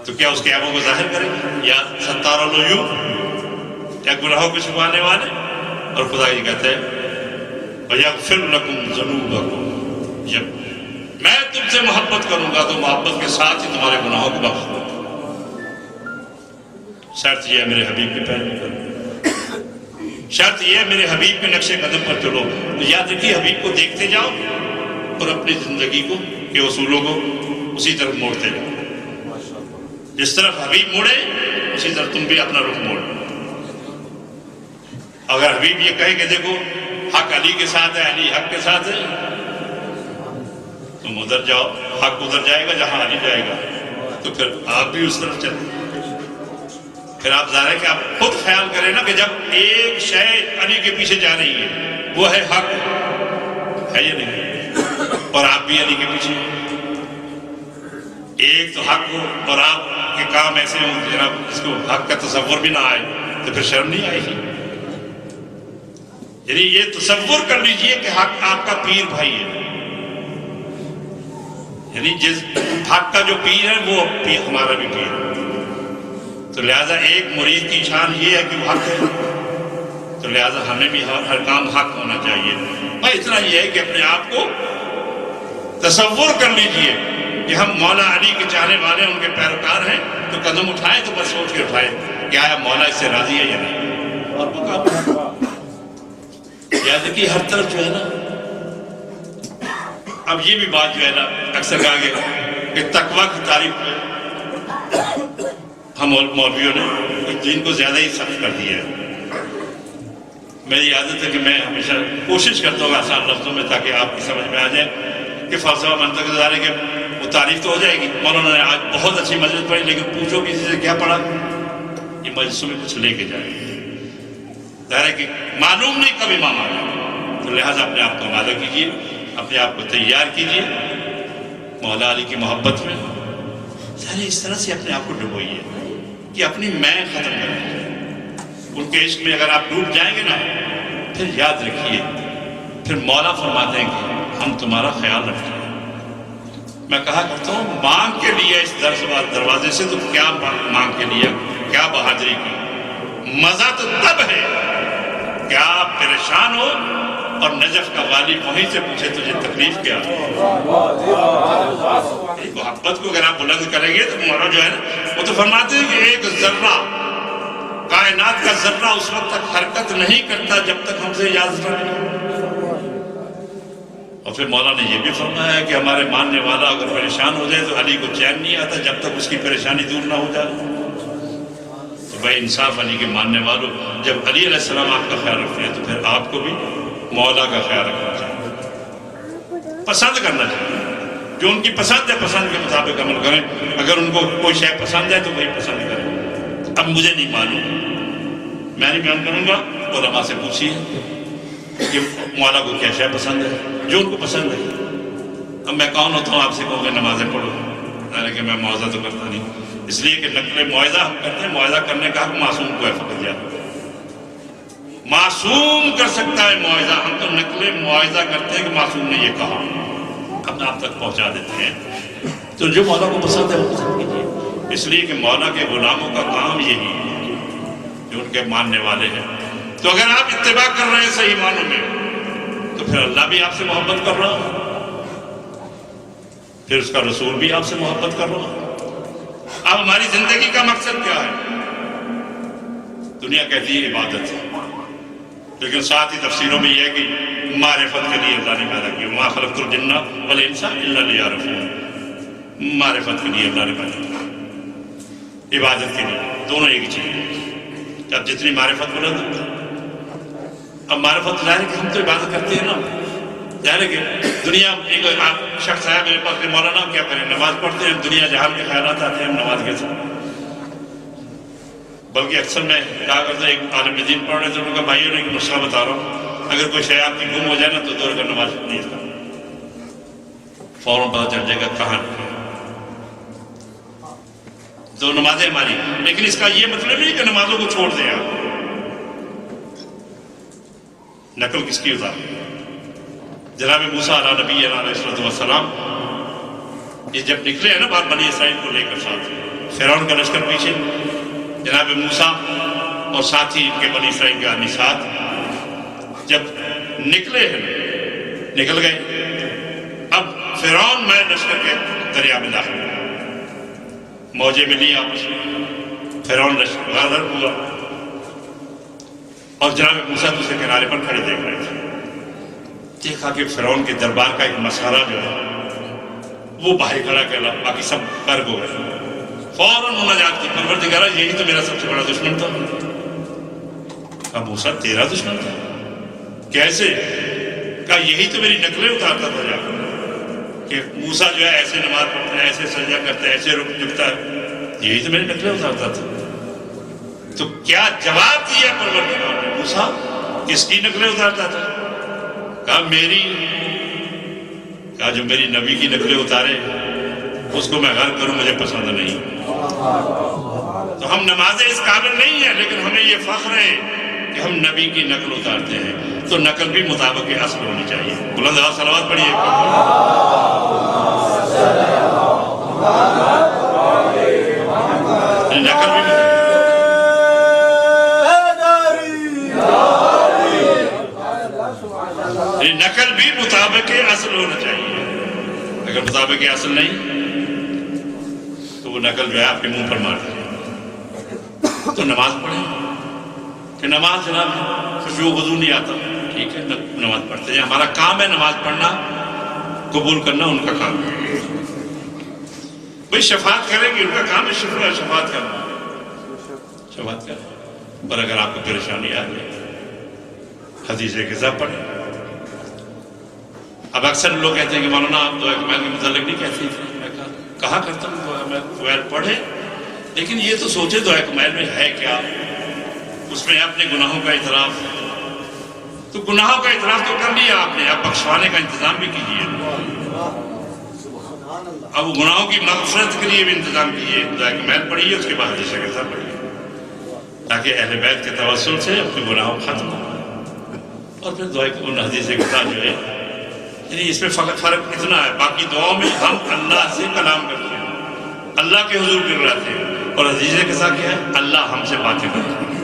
تو کیا اس کے عیبوں کو ظاہر کرے یا ستار العیوب، یا گناہوں کو چھپانے والے؟ اور خدا یہ کہتے ہیں وَيَغْفِرْ لَكُمْ ذُنُوبَكُمْ، جب میں تم سے محبت کروں گا تو محبت کے ساتھ ہی تمہارے گناہوں کو بخش دوں گا۔ شرط یہ ہے میرے حبیب کی پیروی کرو، شرط یہ ہے میرے حبیب کے نقش قدم پر چلو۔ تو یاد رکھیے حبیب کو دیکھتے جاؤ اور اپنی زندگی کو کے اصولوں کو اسی طرف موڑتے جاؤ، جس طرف حبیب موڑے اسی طرف تم بھی اپنا رخ موڑو۔ اگر حبیب یہ کہے کہ دیکھو حق علی کے ساتھ ہے، علی حق کے ساتھ ہے، تم ادھر جاؤ، حق ادھر جائے گا جہاں علی جائے گا، تو پھر آپ بھی اس طرف چلیں۔ پھر آپ ظاہر ہے کہ آپ خود خیال کریں نا کہ جب ایک شے علی کے پیچھے جا رہی ہے وہ ہے حق، ہے یا نہیں؟ اور آپ بھی علی کے پیچھے ایک تو حق ہو اور آپ کے کام ایسے ہوں کہ جناب اس کو حق کا تصور بھی نہ آئے تو پھر شرم نہیں آئے گی۔ یعنی یہ تصور کر لیجئے کہ حق آپ کا پیر بھائی ہے، یعنی جس حق کا جو پیر ہے وہ پیر ہمارا بھی پیر ہے، تو لہٰذا ایک مرید کی شان یہ ہے کہ وہ حق ہے، تو لہٰذا ہمیں بھی ہر کام حق ہونا چاہیے۔ بھائی اتنا یہ ہے کہ اپنے آپ کو تصور کر لیجئے کہ ہم مولا علی کے چاہنے والے ان کے پیروکار ہیں، تو قدم اٹھائیں تو بس سوچ کے اٹھائیں کہ آیا مولا اس سے راضی ہے یا نہیں، اور مقام یاد رکھیے ہر طرف جو ہے نا۔ اب یہ بھی بات جو ہے نا اکثر کہا گیا کہ تقویٰ کی تعریف ہم مولویوں نے دین کو زیادہ ہی سخت کر دیا ہے۔ میری عادت ہے کہ میں ہمیشہ کوشش کرتا ہوں آسان لفظوں میں تاکہ آپ کی سمجھ میں آ جائے کہ فلسفہ منطق ظاہر ہے کہ وہ تعریف تو ہو جائے گی، مولانا نے آج بہت اچھی مجلس پڑھی لیکن پوچھو کسی سے کیا پڑھا، یہ مجلسوں میں کچھ لے کے جائے، ظاہر ہے کہ معلوم نہیں کب امام آ جائے، تو لہٰذا اپنے آپ کو آمادہ کیجیے، اپنے آپ کو تیار کیجیے مولا علی کی محبت میں، ظاہر اس طرح سے اپنے آپ کو ڈبوئیے کہ اپنی میں ختم کر دیجیے۔ ان کے عشق میں اگر آپ ڈوب جائیں گے نا پھر یاد رکھیے پھر مولا فرماتے ہیں کہ ہم تمہارا خیال رکھتے ہیں۔ میں کہا کرتا ہوں مانگ کے لیے اس دروازے سے تو کیا مانگ کے لیے، کیا بہادری کی، مزہ تو تب ہے کہ آپ پریشان ہو اور نجف کا والی وہیں سے پوچھے تجھے تکلیف کیا۔ محبت کو اگر آپ بلند کریں گے تو مولا جو ہے نا وہ تو فرماتے ہیں کہ ایک ذرہ کائنات کا ذرہ اس وقت تک حرکت نہیں کرتا جب تک ہم سے اجازت نہ ملے۔ اور پھر مولا نے یہ بھی فرمایا ہے کہ ہمارے ماننے والا اگر پریشان ہو جائے تو علی کو چین نہیں آتا جب تک اس کی پریشانی دور نہ ہو جائے۔ تو بھائی انصاف علی کے ماننے والوں، جب علی علیہ السلام آپ کا خیال رکھتے ہیں تو پھر آپ کو بھی مولا کا خیال رکھنا چاہیے، پسند کرنا چاہیے، جو ان کی پسند ہے پسند کے مطابق عمل کریں۔ اگر ان کو کوئی شے پسند ہے تو وہی پسند کریں۔ اب مجھے نہیں معلوم، میں نہیں بیان کروں گا، علماء سے پوچھیے کہ مولا کو کیا شے پسند ہے، جو ان کو پسند ہے۔ اب میں کون ہوتا ہوں آپ سے کہوں کہ نمازیں پڑھو، کہ میں معاوضہ تو کرتا نہیں، اس لیے کہ نقل معاوضہ ہم کرتے ہیں، معاوضہ کرنے کا حق معصوم کو ہے فقط یا معصوم کر سکتا ہے معاوضہ، ہم تو نقل معاوضہ کرتے ہیں کہ معصوم نے یہ کہا، ہم آپ تک پہنچا دیتے ہیں۔ تو جو مولا کو پسند ہے وہ پسند کیجیے، اس لیے کہ مولا کے غلاموں کا کام یہی ہے جو ان کے ماننے والے ہیں۔ تو اگر آپ اتباع کر رہے ہیں صحیح معنوں میں تو پھر اللہ بھی آپ سے محبت کر رہا، پھر اس کا رسول بھی آپ سے محبت کر رہا۔ اب ہماری زندگی کا مقصد کیا ہے؟ دنیا کہتی ہے عبادت ہے، لیکن ساتھ ہی تفسیروں میں یہ ہے کہ معرفت کے لیے اللہ نے پیدا کیا، وَمَا خَلَقْتُ الْجِنَّ وَالْإِنسَ إِلَّا لِيَعْبُدُونِ، معرفت کے لیے اللہ نے پیدا کیا، عبادت کے لیے، دونوں ایک چیز ہے۔ اب جتنی معرفت بلند ہوتا ہے، اب معرفت ظاہر ہے کہ ہم تو عبادت کرتے ہیں نا، ظاہر ہے کہ دنیا ایک شخص آیا میرے پاس کہ مولانا کیا کریں، نماز پڑھتے ہیں، دنیا جہان کے خیالات آتے ہیں، ہم نماز کے ساتھ بلکہ اکثر میں کہا کرتا ایک عالم دین پڑھ رہے تھے، ان کا بھائیوں نے ایک نسخہ بتا رہا ہوں، اگر کوئی شے آپ کی گم ہو جائے نا تو 2 رکعت نماز نہیں کرنا، فوراً پتہ چل جائے گا کہاں تو نمازیں ہماری. لیکن اس کا یہ مطلب نہیں کہ نمازوں کو چھوڑ دیں آپ. نقل کس کی اتار؟ جناب موسیٰ علیہ نبی علیہ السلام یہ جب نکلے ہیں نا بات بنی اسرائیل کو لے کر ساتھ، فرعون کا لشکر پیچھے، جناب موسیٰ اور ساتھ ہی ان کے بنی اسرائیل کے آدمی ساتھ، جب نکلے ہیں نکل گئے، اب فرعون میں لشکر کے دریا میں داخل موجے میں لی آپس میں، فرعون لشکر غادر ہوا اور جناب موسیٰ دوسرے کنارے پر کھڑے دیکھ رہے تھے. دیکھا کہ فرعون کے دربار کا ایک مسخرہ جو ہے وہ باہر کھڑا کہلا، باقی سب غرق ہو گئے. فوراً مناجات کی، پروردگارا یہی تو میرا سب سے بڑا دشمن تھا. کہا موسیٰ تیرا دشمن تھا؟ کیسے؟ کہا یہی تو میری نقلیں اتارتا تھا جا کہ موسیٰ جو ہے ایسے نماز پڑھتا ہے، ایسے سجدہ کرتا ہے، ایسے رک جھکتا ہے، یہی تو میری نقلیں اتارتا تھا. تو کیا جواب دیا پروردگار نے؟ موسیٰ کس کی نقلیں اتارتا تھا؟ کہا میری. کہا جو میری نبی کی نقلیں اتارے اس کو میں غرق کروں مجھے پسند نہیں. تو ہم نمازیں اس قابل نہیں ہیں، لیکن ہمیں یہ فخر ہے کہ ہم نبی کی نقل اتارتے ہیں. تو نقل بھی مطابق اصل ہونی چاہیے. بلند آواز صلوات پڑھیے. نقل بھی مطابق اصل ہونا چاہیے. اگر مطابق اصل نہیں تو وہ نقل جو ہے آپ کے منہ پر مار دے. تو نماز پڑھیں کہ نماز جناب خوشبو وضو نہیں آتا، ٹھیک ہے نماز پڑھتے ہیں، ہمارا کام ہے نماز پڑھنا، قبول کرنا ان کا کام ہے. بھئی شفاعت کریں گے، ان کا کام ہے شفاعت کرنا، شفاعت کرنا. پر اگر آپ کو پریشانی آ جائے حدیث غذا پڑھیں. اب اکثر لوگ کہتے ہیں کہ مولانا آپ دعا کمال کے متعلق نہیں کہتے تھے. میں کہا کرتا ہوں دعا کمال پڑھے، لیکن یہ تو سوچے دعا کمال میں ہے کیا. اس میں اپنے گناہوں کا اعتراف، تو گناہوں کا اعتراف تو کر لیا آپ نے، اب بخشوانے کا انتظام بھی کیجیے. اب گناہوں کی مغفرت کے لیے بھی انتظام کیجیے. دعا کمال پڑھیے، اس کے بعد حدیث غذا پڑھیے، تاکہ اہل بیت کے توسل سے اپنے گناہوں ختم ہو. اور پھر دعا حدیث غذا جو ہے، یعنی اس میں فرق اتنا ہے. باقی دعاؤں میں ہم اللہ سے کلام کرتے ہیں، اللہ کے حضور گر رہتے ہیں، اور حدیث غذا کیا ہے؟ اللہ ہم سے باتیں کرتے ہیں.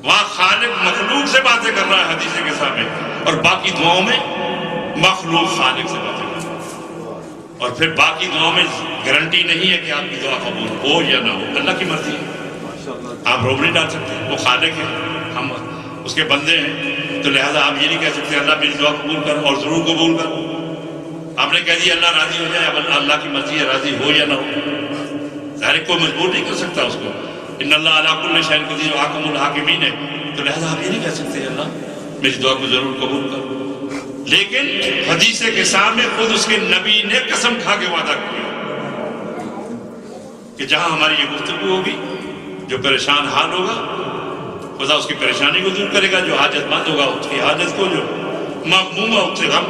وہاں خالق مخلوق سے باتیں کر رہا ہے حدیث غذا میں، اور باقی دعاؤں میں مخلوق خالق سے باتیں کر رہا ہے. اور پھر باقی دعاؤں میں گارنٹی نہیں ہے کہ آپ کی دعا قبول ہو یا نہ ہو، اللہ کی مرضی ہے. آپ روب نہیں ڈال سکتے، وہ خالق ہے، ہم اس کے بندے ہیں. تو لہذا آپ یہ نہیں کہہ سکتے اللہ میری دعا قبول کر، اور ضرور قبول کر. آپ نے کہہ دیا اللہ راضی ہو جائے، اب اللہ کی مرضی ہے راضی ہو یا نہ ہو. ظاہر کوئی مجبور نہیں کر سکتا اس کو. ان اللہ علی کل شیء قدیر وحکم الحاکمین ہے. تو لہذا آپ یہ نہیں کہہ سکتے اللہ میری دعا کو ضرور قبول کر. لیکن حدیث کے سامنے خود اس کے نبی نے قسم کھا کے وعدہ کیا کہ جہاں ہماری یہ گفتگو ہوگی، جو پریشان حال ہوگا خدا اس کی پریشانی کو دور کرے گا، جو حاجت مند ہوگا اس کی حاجت کو، جو مغموم ہے اس سے غم.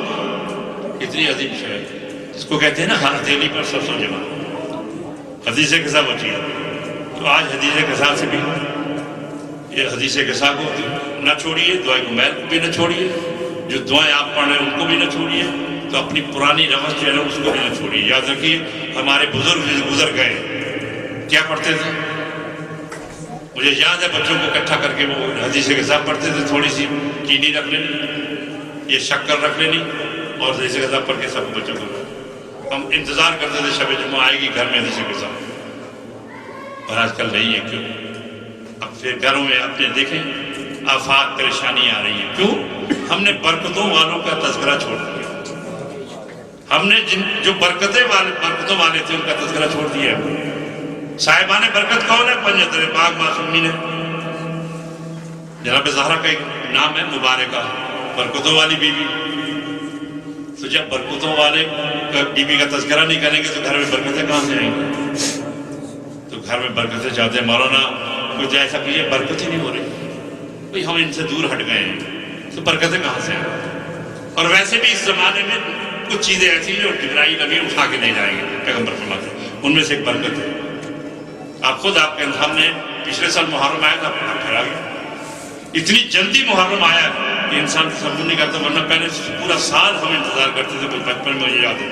اتنی عظیم شے ہے جس کو کہتے ہیں نا ہتھیلی پر سب سو جمع. حدیث غذا وہ چیز. تو آج حدیث غذا سے بھی یہ حدیث غذا کو نہ چھوڑیے، دعائے کمال کو بھی نہ چھوڑیے، جو دعائیں آپ پڑھ رہے ہیں ان کو بھی نہ چھوڑیے، تو اپنی پرانی روش جو ہے نا اس کو بھی نہ چھوڑیے. یاد رکھیے ہمارے بزرگ گزر گئے کیا پڑھتے تھے. مجھے یاد ہے بچوں کو اکٹھا کر کے وہ حدیث غذا پڑھتے تھے، تھوڑی سی چینی رکھ لینی، یہ شکر رکھ لینی، اور حدیث غذا پڑھ کے سب بچوں کو ہم انتظار کرتے تھے شب جمعہ آئے گی گھر میں حدیث غذا. اور آج کل نہیں ہے. کیوں؟ اب پھر گھروں میں اپنے دیکھیں آفات پریشانی آ رہی ہیں. کیوں؟ ہم نے برکتوں والوں کا تذکرہ چھوڑ دیا. ہم نے جو برکتوں والے تھے ان کا تذکرہ چھوڑ دیا. صاحبان برکت کون ہے؟ پنجتر پاک معصومین ہے. جناب زہرا کا ایک نام ہے مبارکہ، برکتوں والی بیوی. تو جب برکتوں والے بیوی کا تذکرہ نہیں کریں گے تو گھر میں برکتیں کہاں سے آئیں گے؟ تو گھر میں برکتیں چاہتے ہیں. مولانا کچھ ایسا کیجیے برکت ہی نہیں ہو رہی، بھئی ہم ان سے دور ہٹ گئے ہیں تو برکتیں کہاں سے ہیں؟ اور ویسے بھی اس زمانے میں کچھ چیزیں ایسی ہیں جو جبرائیل ابھی اٹھا کے نہیں جائیں گے پیغمبر فرماتے ہیں، ان میں سے ایک برکت ہے۔ آپ خود آپ کے سامنے پچھلے سال محرم آیا تھا، پھر آ گیا، اتنی جلدی محرم آیا کہ انسان تصور نہیں کرتا، ورنہ پہلے پورا سال ہم انتظار کرتے تھے، کچھ بچپن میں مجھے یاد ہے،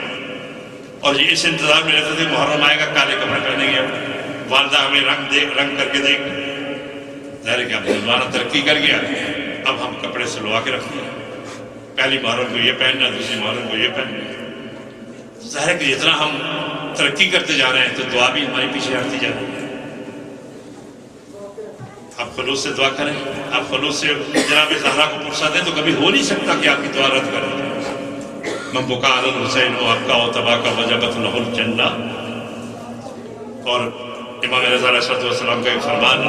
اور یہ اس انتظار میں رہتے تھے محرم آئے گا کالے کپڑے پہنے گیا، والدہ ہمیں رنگ کر کے دیکھ، ظاہر ہے کہ اب زمانہ ترقی کر گیا، اب ہم کپڑے سلوا کے رکھتے ہیں، پہلی محرم کو یہ پہننا، دوسری محرم کو یہ پہننا، ظاہر ہے کہ جتنا ہم ترقی کرتے جا رہے ہیں تو دعا بھی ہماری پیچھے ہٹتی جا رہی ہے۔ آپ خلوص سے دعا کریں، آپ خلوص سے جناب زہرا کو پرسا دیں تو کبھی ہو نہیں سکتا کہ آپ کی دعا رد کریں۔ من بکا علی الحسین و ابکا و تبا کا وجبت لہ الجنہ، اور امام رضا علیہ السلام کا ایک فرمان،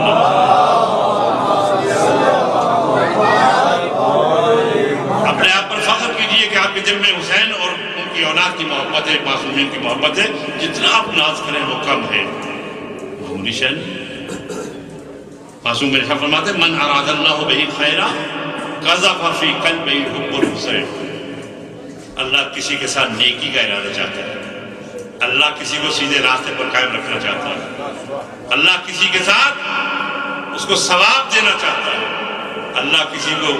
اپنے آپ پر فخر کیجئے کہ آپ کے دل میں حسین اور ان کی اولاد کی محبت ہے، معصومین کی محبت ہے، جتنا آپ ناز کریں وہ کم ہے، معمولی شے نہیں۔ معصوم میرے خیال فرماتے ہیں من اراد اللہ بہ خیرا قذف فی قلبہ حب الحسین، اللہ کسی کے ساتھ نیکی کا ارادہ چاہتا ہے، اللہ کسی کو سیدھے راستے پر قائم رکھنا چاہتا ہے، اللہ کسی کے ساتھ اس کو ثواب دینا چاہتا ہے، اللہ کسی کو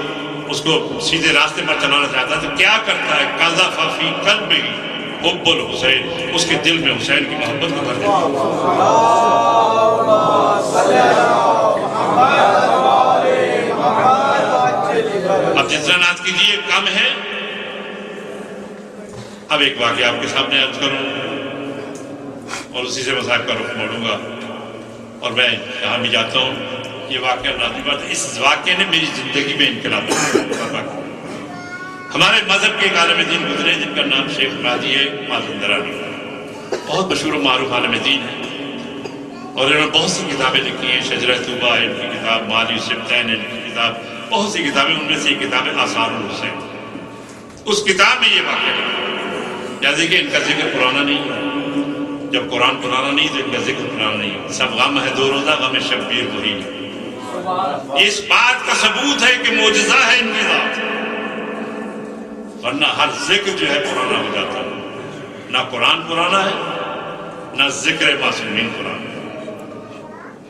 اس کو سیدھے راستے پر چلانا چاہتا ہے، تو کیا کرتا ہے؟ قذف فی قلبہ حب الحسین، اس کے دل میں حسین کی محبت کو بھر دیتا ہے۔ اب جتنا ناز کیجیے کم ہے۔ اب ایک واقعہ آپ کے سامنے عرض کروں اور اسی سے مذاق کا رخ موڑوں گا، اور میں جہاں بھی جاتا ہوں یہ واقعہ لازمی بات ہے، اس واقعے نے میری زندگی میں انقلاب کیا۔ ہمارے مذہب کے ایک عالم دین گزرے جن کا نام شیخ مہدی ہے مازندرانی، بہت مشہور و معروف عالم دین ہے، اور انہوں نے بہت سی کتابیں لکھی ہیں، شجرہ طوبہ ان کی کتاب، مالی السبتین ان کی کتاب، بہت سی کتابیں، ان میں سے ایک کتاب ہے آثار الحسین۔ اس کتاب میں یہ واقعہ ہے، جیسے کہ ان کا ذکر پرانا نہیں ہے، جب قرآن پرانا نہیں تو ان کا ذکر پرانا نہیں ہے، سب غم ہے دو روزہ، غم شبیر وہی ہے۔ اس بات کا ثبوت ہے کہ معجزہ ہے ان کی ذات، ورنہ ہر ذکر جو ہے پرانا ہو جاتا ہے، نہ قرآن پرانا ہے نہ ذکر معصومین پرانا ہے۔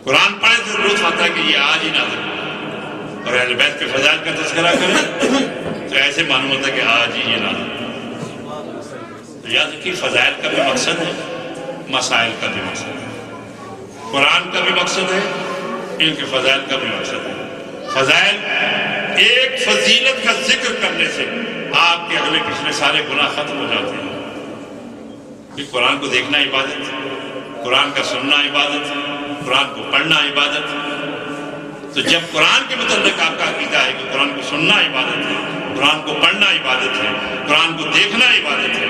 قرآن پڑھے تو لطف آتا ہے کہ یہ آج ہی نازل ہوا، اور اہل بیت کے فضائل کا تذکرہ کریں تو ایسے معلوم ہوتا ہے کہ آج ہی یہ نازل ہوا۔ تو یاد رکھیے فضائل کا بھی مقصد ہے، مسائل کا بھی مقصد ہے، قرآن کا بھی مقصد ہے، ان کے فضائل کا بھی مقصد ہے۔ فضائل ایک فضیلت کا ذکر کرنے سے آپ کے اگلے پچھلے سارے گناہ ختم ہو جاتے ہیں۔ کہ قرآن کو دیکھنا عبادت، قرآن کا سننا عبادت، قرآن کو پڑھنا عبادت۔ تو جب قرآن کے متعلق آپ کا عقیدہ ہے کہ قرآن کو سننا عبادت ہے، قرآن کو پڑھنا عبادت ہے، قرآن کو دیکھنا عبادت ہے،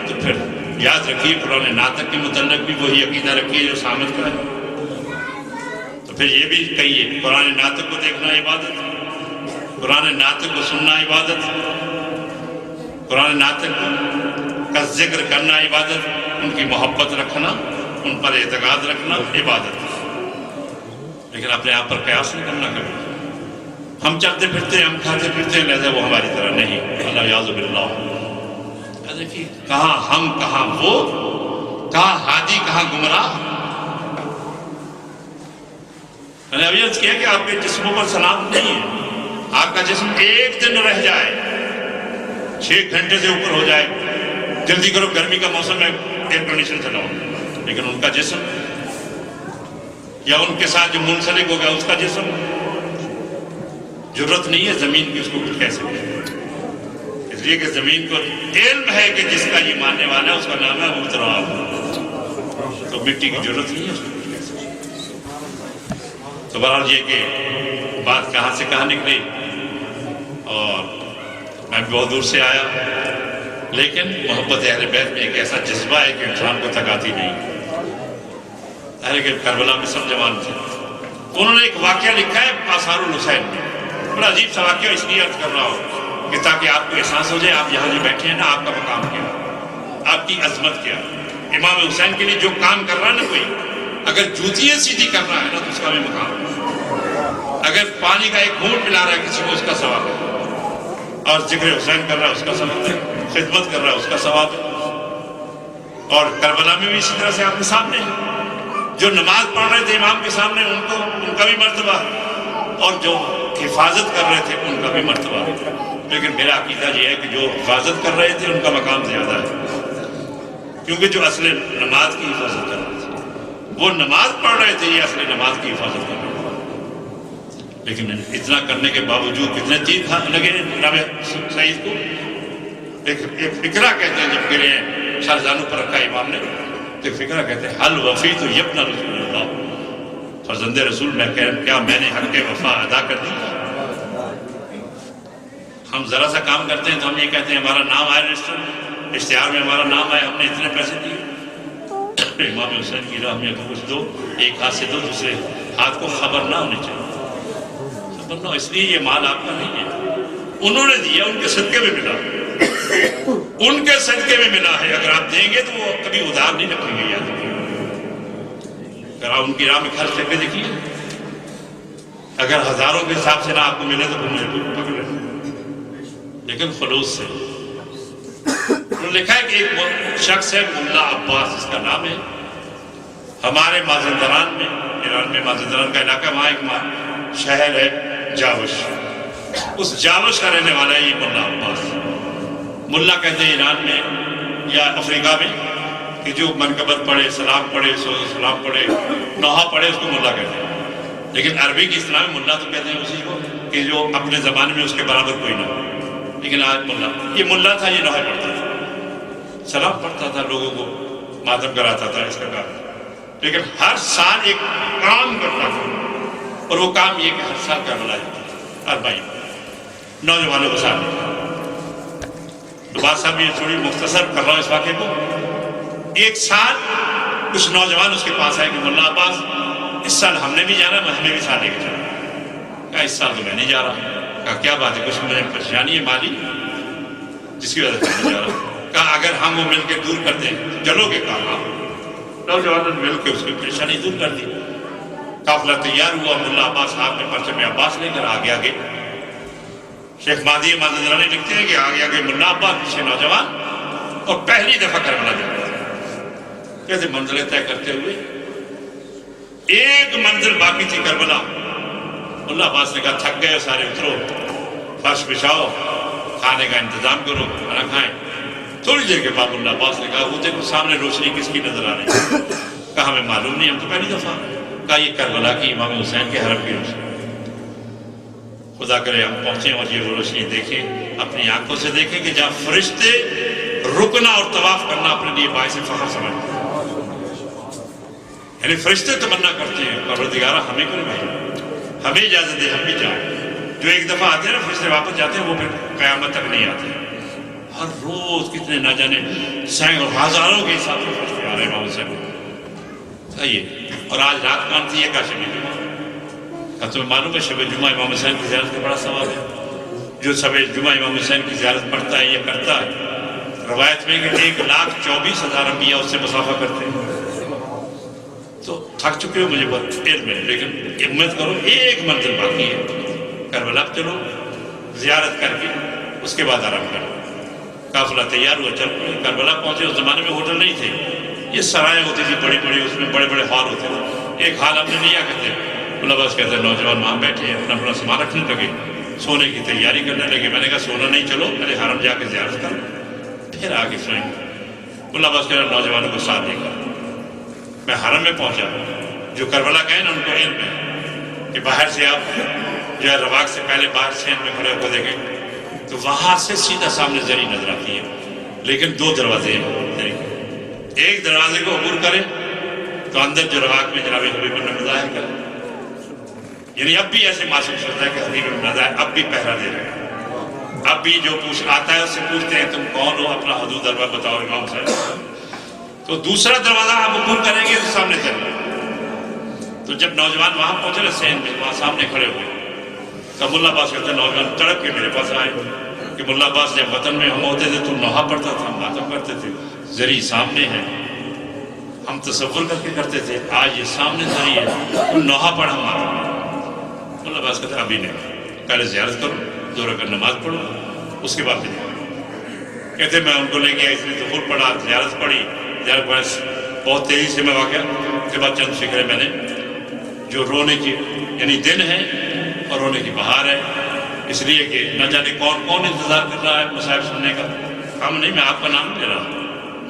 تو پھر یاد رکھیے قرآن ناطق کے متعلق بھی وہی عقیدہ رکھیے جو سامد کا ہے۔ تو پھر یہ بھی کہیے قرآن ناطق کو دیکھنا عبادت، قرآن ناطق کو سننا عبادت، قرآن ناطق کا ذکر کرنا عبادت، ان کی محبت رکھنا، ان پر اعتقاد رکھنا عبادت۔ لیکن اپنے آپ پر قیاس نہیں کرنا کبھی، ہم چلتے پھرتے ہم کھاتے پھرتے ہیں لہذا وہ ہماری طرح نہیں، اللہ یعوذ باللہ۔ دیکھیے کہاں ہم کہاں وہ، کہاں ہادی کہاں گمراہ۔ میں نے ابھی عرض کیا کہ آپ کے جسموں پر سلام نہیں ہے، آپ کا جسم ایک دن رہ جائے، 6 گھنٹے سے اوپر ہو جائے، جلدی کرو گرمی کا موسم ہے ایئر کنڈیشن چلاؤ، لیکن ان کا جسم یا ان کے ساتھ جو منسلک ہو گیا اس کا جسم، ضرورت نہیں ہے زمین کی اس کو کچھ کہہ سکے، اس لیے کہ زمین کو علم ہے کہ جس کا یہ ماننے والا ہے اس کا نام ہے ابو تراب، تو مٹی کی ضرورت نہیں ہے اس کو کچھ کہہ سکے۔ تو بہرحال یہ کہ بات کہاں سے کہاں نکلی، اور میں بہت دور سے آیا، لیکن محبت اہل بیت میں ایک ایسا جذبہ ہے کہ انسان کو تکاتی نہیں۔ کہ کربلا میں سب جوان تھے، انہوں نے ایک واقعہ لکھا ہے آثار الحسین میں، بڑا عجیب سا واقعہ، اس لیے عرض کر رہا ہوں کہ تاکہ آپ کو احساس ہو جائے آپ یہاں جو بیٹھے ہیں نا، آپ کا مقام کیا، آپ کی عظمت کیا۔ امام حسین کے لیے جو کام کر رہا ہے نا کوئی، اگر جوتیاں سیدھی کر رہا ہے نا تو اس کا بھی مقام ہے۔ اگر پانی کا ایک گھونٹ پلا رہا ہے کسی کو اس کا ثواب ہے، اور ذکر حسین کر رہا ہے اس کا ثواب ہے، خدمت کر رہا ہے اس کا ثواب ہے۔ اور کربلا میں بھی اسی طرح سے آپ کے سامنے جو نماز پڑھ رہے تھے امام کے سامنے ان کا بھی مرتبہ، اور جو حفاظت کر رہے تھے ان کا بھی مرتبہ۔ لیکن میرا عقیدہ یہ ہے کہ جو حفاظت کر رہے تھے ان کا مقام زیادہ ہے، کیونکہ جو اصل نماز کی حفاظت کر رہے تھے وہ نماز پڑھ رہے تھے، یہ اصل نماز کی حفاظت کر رہے تھے۔ لیکن اتنا کرنے کے باوجود کتنے تیر لگے جناب سعید کو؟ ایک فکرہ کہتے ہیں جب گرے ہیں سرزانوں پر رکھا امام نے، تو فکرہ کہتے ہیں حل وفی تو یبنا رسول اللہ، فرزند رسول میں کیا میں نے حق وفا ادا کر دی؟ ہم ذرا سا کام کرتے ہیں تو ہم یہ کہتے ہیں ہمارا نام آئے رجسٹر اشتہار میں، ہمارا نام آئے، ہم نے اتنے پیسے دیے۔ امام حسین کی راہ میں کچھ دو، ایک ہاتھ سے دو، دوسرے ہاتھ کو خبر نہ ہونی چاہیے، خبر نہ ہو، اس لیے یہ مال آپ کا نہیں ہے، انہوں نے دیا، ان کے صدقے میں ملا، ان کے صدقے میں ملا ہے۔ اگر آپ دیں گے تو وہ کبھی ادھار نہیں رکھیں گے، یاد رکھیں گے۔ اگر آپ ان کی راہ میں خرچ کر کے دیکھیے، اگر ہزاروں کے حساب سے نہ آپ کو ملے تو پھر مجھے پکڑ لیں، لیکن خلوص سے۔ انہوں نے لکھا ہے کہ ایک شخص ہے ملا عباس، اس کا نام ہے، ہمارے مازندران میں، ایران میں مازندران کا علاقہ، وہاں ایک شہر ہے جاوش، اس جاوش کا رہنے والا ہے یہ ملا عباس۔ ملا کہتے ہیں ایران میں یا افریقہ میں کہ جو منقبت پڑھے، سلام پڑھے، سلام پڑھے، نوحہ پڑھے، اس کو ملا کہتے ہیں۔ لیکن عربی کی اصطلاح میں ملا تو کہتے ہیں اسی کو کہ جو اپنے زمانے میں اس کے برابر کوئی نہ ہو، لیکن آج ملا، یہ ملا تھا، یہ نوحہ پڑھتا تھا، سلام پڑھتا تھا، لوگوں کو ماتم کراتا تھا، اس کا کام۔ لیکن ہر سال ایک کام کرتا تھا، اور وہ کام یہ کہ ہر سال کربلا جاتا تھا، 40 نوجوانوں کو سامنے۔ تو بات صاحب یہ تھوڑی مختصر کر رہا ہوں اس واقعے کو۔ ایک سال کچھ نوجوان اس کے پاس آئے کہ ملا عباس اس سال ہم نے بھی جانا ہے، ہمیں بھی ساتھ لے کے چلو۔ کہا اس سال تو میں نہیں جا رہا۔ کہا کیا بات ہے؟ کچھ مجھے پریشانی ہے مالی جس کی وجہ سے نہیں جا رہا۔ کہا اگر ہم وہ مل کے دور کرتے ہیں چلو گے؟ کہا ہاں۔ نوجوانوں نے مل کے اس کی پریشانی دور کر دی۔ قافلہ تیار ہوا، ملا عباس آپ نے پرچم عباس لے کر آگے آگے، شیخ مہدی مازندرانی لکھتے ہیں کہ آگے آگے ملا عباس، پیچھے نوجوان، اور پہلی دفعہ کربلا جاتا ہے۔ کیسے منزلیں طے کرتے ہوئے ایک منزل باقی تھی کربلا۔ ملا عباس نے کہا تھک گئے سارے، اترو، فرش بچھاؤ، کھانے کا انتظام کرو، کھانا کھائیں۔ تھوڑی دیر کے بعد ملا عباس نے کہا وہ دیکھو سامنے روشنی کس کی نظر آ رہی ہے؟ کہا ہمیں معلوم نہیں، ہم تو پہلی دفعہ۔ کہا یہ کربلا کی امام حسین کے حرم کی روشنی، خدا کرے ہم پہنچیں اور یہ روشنی دیکھیں، اپنی آنکھوں سے دیکھیں کہ جہاں فرشتے رکنا اور طواف کرنا اپنے لیے باعث فخر سمجھتے ہیں، یعنی فرشتے تمنا کرتے ہیں پروردگارہ ہمیں کیوں نہیں، ہمیں اجازت دے، ہم بھی جائیں۔ جو ایک دفعہ آتے ہیں نا فرشتے واپس جاتے ہیں، وہ پھر قیامت تک نہیں آتے۔ ہر روز کتنے نہ جانے سینکڑوں ہزاروں کے حساب سے فرشتے آ رہے ہیں امام حسین کو۔ آئیے، اور آج رات کون تھی؟ یہ کا شب جمعہ۔ کہا تمہیں معلوم ہے شب جمعہ امام حسین کی زیارت کا بڑا ثواب ہے؟ جو شب جمعہ امام حسین کی زیارت پڑھتا ہے یہ کرتا ہے، روایت میں کہ 1,24,000 انبیاء اس سے مسافہ کرتے ہیں۔ تو تھک چکے ہو، مجھے بہت علم ہے، لیکن امید کرو ایک منزل باقی ہے، کربلا چلو، زیارت کر کے اس کے بعد آرام کرو۔ قافلہ تیار ہوا، چل پڑے، کربلا پہنچے۔ اس زمانے میں ہوٹل نہیں تھے، یہ سرائیں ہوتی تھی بڑی بڑی، اس میں بڑے بڑے ہال ہوتے تھے۔ ایک ہال ہم نے لیا، کہتے ملا عباس کہتے ہیں نوجوان وہاں بیٹھے اپنا اپنا سامان رکھنے لگے، سونے کی تیاری کرنے لگے۔ میں نے کہا سونا نہیں، چلو پہلے حرم جا کے زیارت کر پھر آگے سوئیں گے۔ ملا عباس کہتے ہیں نوجوانوں کو ساتھ لے کر میں حرم میں پہنچا۔ جو کربلا گئے نا ان کو علم ہے کہ باہر سے آپ جو ہے رواق سے پہلے باہر سین میں کھڑے ہو کے دیکھیں تو وہاں سے سیدھا سامنے زری نظر آتی ہے، لیکن 2 دروازے ہیں۔ ایک دروازے کو عبور کریں تو اندر جو رواق میں جناب حبیب اللہ مظاہر کریں، یعنی اب بھی ایسے محسوس ہوتا ہے کہ حبیب اللہ مظاہر اب بھی پہرا دے رہے ہیں، اب بھی جو پوچھ آتا ہے اس سے پوچھتے ہیں تم کون ہو، اپنا حدود دربار بتاؤ امام صاحب۔ تو دوسرا دروازہ آپ عبور کریں گے تو سامنے چلنا۔ تو جب نوجوان وہاں پہنچے نا سین میں، وہاں سامنے کھڑے ہوئے، تب ملا عباس کہتے ہیں نوجوان تڑپ کے میرے پاس آئے کہ ملا عباس جب وطن میں ہم ہوتے تھے تو نوحہ پڑھتا تھا، ہم ماتم کرتے تھے، زری سامنے ہے، ہم تصور کر کے کرتے تھے، آج یہ سامنے زری ہے، نوحہ پڑھ ہم ماتم۔ مولا عباس کہتے ابھی نہیں، پہلے زیارت کرو، 2 رکعت نماز پڑھو، اس کے بعد پھر کہتے میں ان کو لے کے اس نے دخول پڑھا، زیارت پڑھی، زیارت پڑھا، بہت تیزی سے میں واقعہ اس کے بعد چند فکریں میں نے جو رونے کی یعنی دن ہے اور رونے کی بہار ہے، اس لیے کہ نہ جانے کون کون انتظار کر رہا ہے مصائب سننے کا، ہم نہیں، میں آپ کا نام لے رہا،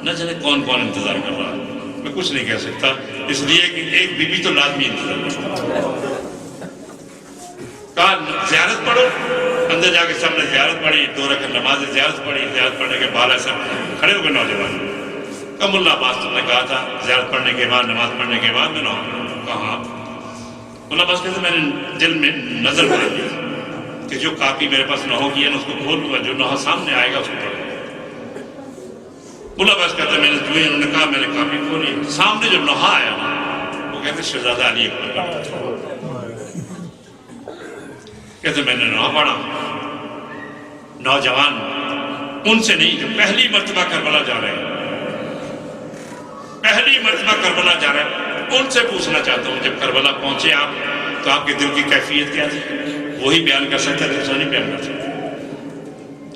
نہ جانے کون کون انتظار کر رہا ہے، میں کچھ نہیں کہہ سکتا، اس لیے کہ ایک بی بی تو لازمی انتظار کہا زیارت پڑھو، اندر جا کے سب نے زیارت پڑھی، 2 رکعت نماز زیارت پڑھی، زیارت پڑھنے کے بعد ایسا کھڑے ہو گئے نوجوان، کہا مولا عباس تم نے کہا تھا زیارت پڑھنے کے بعد نماز پڑھنے کے بعد میں نہ کہا مولا عباس کہتے میں نے دل میں نظر بنا لی کہ جو کاپی میرے پاس نحو کی ہے نا اس کو کھول لوں گا، جو نحو سامنے آئے گا اس کو پڑھوں۔ مولا عباس کہتے میں نے جو انہوں نے کہا میں نے کاپی کھولی، سامنے جو نحو آیا نا وہ کہتے شہزادہ علی اکبر، کہتے میں نے نحو پڑھا، نوجوان ان سے نہیں جو پہلی مرتبہ کربلا جا رہے ہیں، پہلی مرتبہ کربلا جا رہے ہیں، ان سے پوچھنا چاہتا ہوں جب کربلا پہنچے آپ تو آپ کے دل کی کیفیت کیا تھی؟ وہی بیان کر سکتا ہے، دوسرا نہیں بیان کر سکتا۔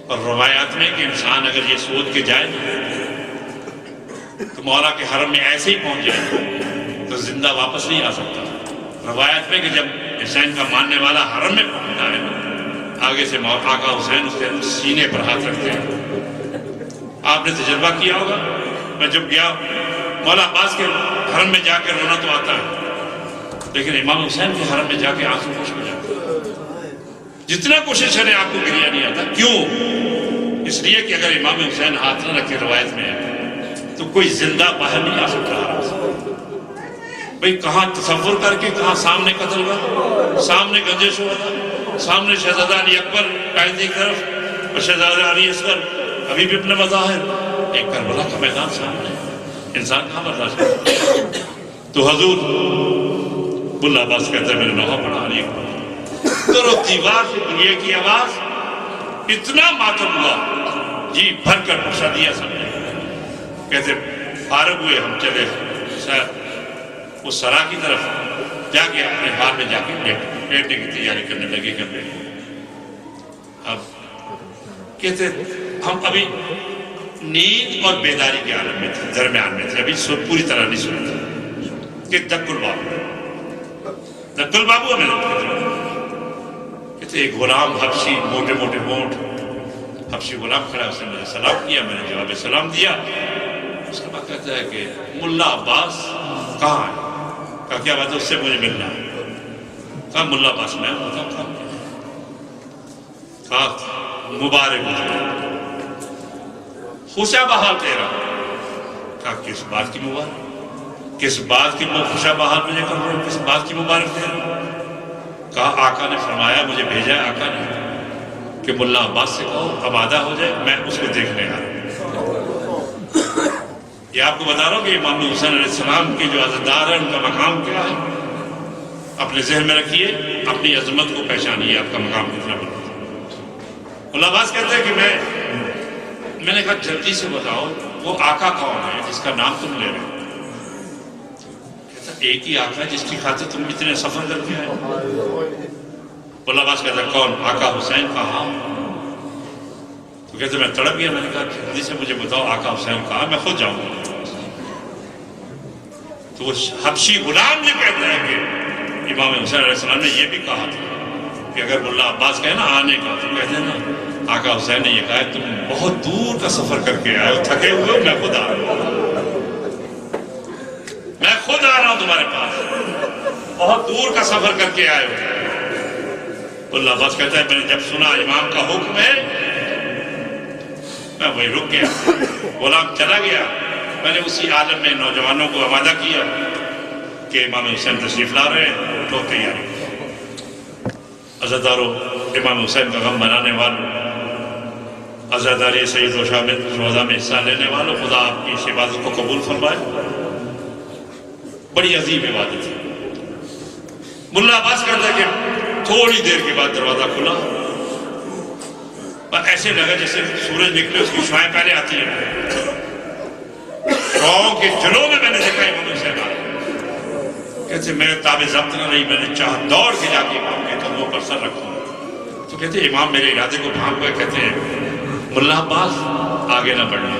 اور روایات میں کہ انسان اگر یہ سوچ کے جائے تو مولا کے حرم میں ایسے ہی پہنچ جائے تو زندہ واپس نہیں آ سکتا۔ روایات میں کہ جب حسین کا ماننے والا حرم میں پہنچتا ہے، آگے سے آقا حسین اس کے سینے پر ہاتھ رکھتے ہیں۔ آپ نے تجربہ کیا ہوگا، میں جب گیا مولا عباس کے حرم میں جا کے رونا تو آتا ہے، لیکن امام حسین کے حرم میں جا کے آنسو خشک ہو جاتے ہیں۔ جتنا کوشش کریں آپ کو گریا نہیں آتا، کیوں؟ اس لیے کہ اگر امام حسین ہاتھ نہ رکھے روایت میں تو کوئی زندہ باہر نہیں آ سکتا حرم سے۔ بھئی کہاں تصور کر کے کہاں سامنے قتل ہوا، سامنے گنجش ہوا، سامنے شہزادہ علی اکبر قائد ایک طرف اور شہزادہ علی اصغر حبیب ابن مظاہر، ایک کربلا کا میدان سامنے، انسان کہاں برداشت کرتا؟ تو حضور مولا عباس کہتا ہے میں نے نحو پڑھا علی اکبر، تو دیوار سے دنیا کی آواز، اتنا ماتم ہوا، جی بھر کر پوچھا دیا سب نے، کہتے فارغ ہوئے ہم چلے اس سرا کی طرف، جا کے اپنے ہار میں جا کے لیٹنے کی تیاری کرنے لگے کرنے۔ اب کہتے ہم ابھی نیند اور بیداری کے عالم میں تھے، درمیان میں تھے، ابھی پوری طرح نہیں سنے تھے کہ دک البابو ہمیں کہتے ایک غلام حبشی، موٹے موٹے ہونٹ حبشی غلام کھڑا، اس نے مجھے سلام کیا، میں نے جواب سلام دیا۔ اس کے بعد کہتا ہے کہ مولا عباس کہاں ہے؟ کہا کیا بات ہے؟ اس سے مجھے ملنا ہے۔ کہا مولا عباس میں بتاؤں، کہا مبارک خوشا بحال تیرا۔ کہا کس بات کی مبارک، کس بات کی خوشا بحال مجھے کر رہے ہو، کس بات کی مبارک تیرا؟ کہا آقا نے فرمایا، مجھے بھیجا ہے آقا نے کہ مولا عباس سے کہو اب آدھا ہو جائے، میں اس کو دیکھنے آ رہا ہوں۔ یہ آپ کو بتا رہا ہوں کہ امام حسین علیہ السلام کی جو عزادار ہے ان کا مقام کیا ہے، اپنے ذہن میں رکھیے، اپنی عظمت کو پہچانیے، آپ کا مقام کتنا بڑا ہے۔ مولا عباس کہتے ہیں کہ میں نے کہا جلدی سے بتاؤ وہ آقا کون ہے جس کا نام تم لے رہے ہو؟ کہتا ایک ہی آقا جس کی خاطر تم اتنے سفر کر کے آئے۔ مولا عباس کہتا کون؟ آقا حسین۔ کہا تو کہتے میں تڑپ گیا، میں نے کہا جلدی سے مجھے بتاؤ آقا حسین کہا، میں خود جاؤں گا۔ تو وہ حبشی غلام یہ کہتا ہے کہ امام حسین علیہ السلام نے یہ بھی کہا تھا کہ اگر مولا عباس کہے نا آنے کا، تو کہتے ہیں نا آقا حسین نے یہ کہا ہے تم بہت دور کا سفر کر کے آئے ہو، تھکے ہوئے ہو، میں خود آ رہا ہوں، میں خود آ رہا ہوں تمہارے پاس، بہت دور کا سفر کر کے آئے ہو۔ مولا عباس کہتا ہے میں نے جب سنا امام کا حکم ہے میں وہی رک گیا، غلام چلا گیا، میں نے اسی عالم میں نوجوانوں کو آمادہ کیا کہ امام حسین تشریف لا رہے ہیں، تو تیاری عزاداروں، امام حسین کا غم بنانے والوں، عزاداری سید و شہداء میں حصہ لینے والوں، خدا آپ کی اس عبادت کو قبول فرمائے۔ بڑی عظیم عبادت ہے۔ مولا عباس کہتا ہے کہ تھوڑی دیر کے بعد دروازہ کھلا اور ایسے لگا جیسے سورج نکلے اس کی شعائیں پہلے آتی ہیں، راہوں کے جلوں میں نے دیکھا امام حسین آئے۔ کہتے میرے تابع ضبط نہ رہی، میں نے چاہ دوڑ کے جا کے امام کے ٹانگوں پر سر رکھوں۔ تو کہتے ہیں امام میرے ارادے کو بھانپ ہوئے، کہتے ہیں ملا عباس آگے نہ بڑھنا،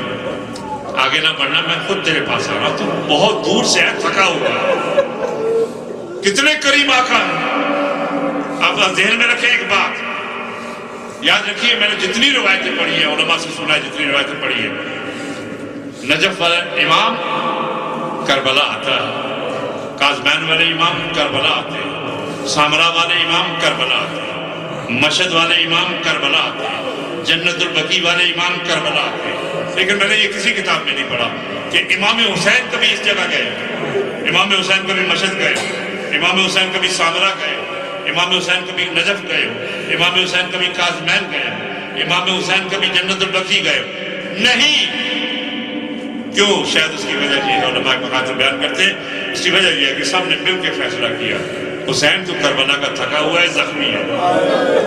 آگے نہ بڑھنا، میں خود تیرے پاس آ رہا ہوں، تو بہت دور سے ہے، تھکا ہوا ہے۔ کتنے کریم آقا ہیں۔ آپ ذہن میں رکھیں ایک بات، یاد رکھیے، میں نے جتنی روایتیں پڑھی ہیں، علماء سے سنا ہے، جتنی روایتیں پڑھی ہیں، نجف والے امام کربلا آتا ہے، کاظمین والے امام کربلا آتے ہیں، سامرا والے امام کربلا آتے ہیں، مشہد والے امام کربلا آتے ہیں، جنت البقیع والے امام کربلا آتے ہیں۔ لیکن میں نے یہ کسی کتاب میں نہیں پڑھا کہ امام حسین کبھی اس جگہ گئے، امام حسین کبھی مشہد گئے، امام حسین کبھی سامرا گئے، امام حسین کبھی نجف گئے، امام حسین کبھی کاظمین گئے، امام حسین کبھی جنت البقیع گئے، نہیں۔ کیوں؟ شاید اس کی وجہ یہ ہے، علماء مقاصد بیان کرتے ہیں، اس کی وجہ یہ ہے کہ سب نے مل کے فیصلہ کیا، حسین تو کربلا کا تھکا ہوا ہے، زخمی ہے،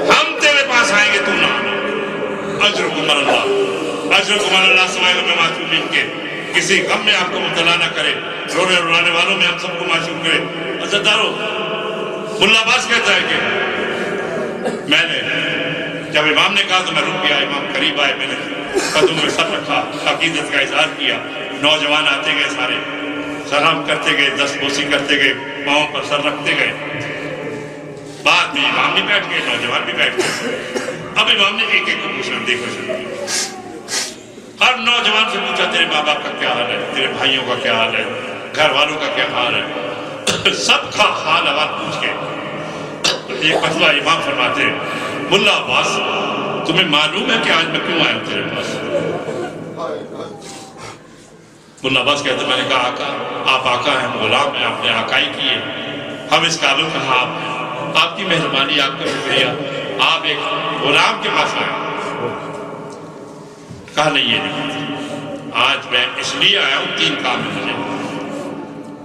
ہم تیرے پاس آئیں گے، تو نہ آنا۔ اجرکم اللہ، اجرکم اللہ سوائے میں معصومین کے، کسی غم میں آپ کو مبتلا نہ کرے، رونے رلانے والوں میں ہم سب کو معصوم کرے۔ عزتدارو، ملا عباس کہتا ہے کہ میں نے جب امام نے کہا تو میں رک گیا، امام قریب آئے، میں نے قدم میں سر رکھا، عقیدت کا اظہار کیا، نوجوان آتے گئے، سارے سلام کرتے گئے، دست بوسی کرتے گئے، پاؤں پر سر رکھتے گئے۔ بعد میں امام بھی بیٹھ گئے، نوجوان بھی بیٹھ گئے۔ اب امام نے ایک ایک کو پوچھنا، دیکھو ہر نوجوان سے پوچھا تیرے ماں باپ کا کیا حال ہے، تیرے بھائیوں کا کیا حال ہے، گھر والوں کا کیا حال ہے، سب کا حال احوال پوچھ کے ایک مرتبہ امام فرماتے ہیں ملا عباس تمہیں معلوم ہے کہ آج میں کیوں آیا ہوں تیرے پاس؟ ملا عباس کہتے ہیں میں نے کہا آقا آپ آقا ہیں، غلام ہیں، آپ نے آقائی کی ہے، ہم اس قابل کہاں آپ ہیں، آپ کی مہربانی، آپ کا شکریہ، آپ ایک غلام کے پاس آئے۔ کہا نہیں یہ نہیں، آج میں اس لیے آیا ہوں، 3 کام ہے مجھے،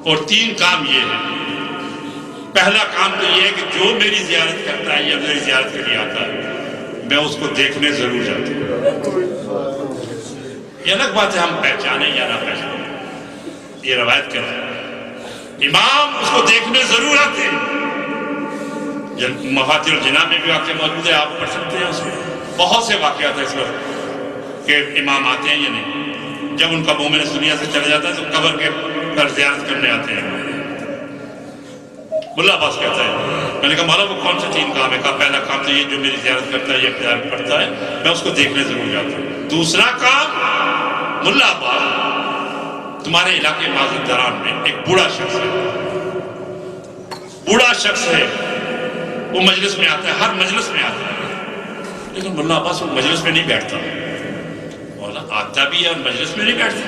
اور 3 کام یہ ہیں۔ پہلا کام تو یہ ہے کہ جو میری زیارت کرتا ہے یا میری زیارت کے لیے آتا ہے میں اس کو دیکھنے ضرور جاتا ہوں۔ یہ الگ بات ہے ہم پہچانے یا نہ پہچانے، یہ روایت کرتے ہیں امام اس کو دیکھنے ضرور آتے ہیں۔ مفاتیح الجنان میں بھی واقعہ موجود ہے، آپ پڑھ سکتے ہیں، اس میں بہت سے واقعات ہیں اس وقت کہ امام آتے ہیں یا نہیں۔ جب ان کا مومن اس دنیا سے چلا جاتا ہے تو قبر کے پر زیارت کرنے آتے ہیں۔ ملا عباس کہتا ہے میں نے کہا مولا وہ کون سے 3 کام ہے؟ کہا پہلا کام تو یہ جو میری زیارت کرتا ہے یا زیارت پڑھتا ہے میں اس کو دیکھنے ضرور جاتا ہوں۔ دوسرا کام ملا عباس تمہارے علاقے مازندران میں ایک بوڑھا شخص ہے، بوڑھا شخص ہے، وہ مجلس میں آتا ہے، ہر مجلس میں آتا ہے، لیکن ملا عباس وہ مجلس میں نہیں بیٹھتا۔ مولا آتا بھی ہے اور مجلس میں نہیں بیٹھتا؟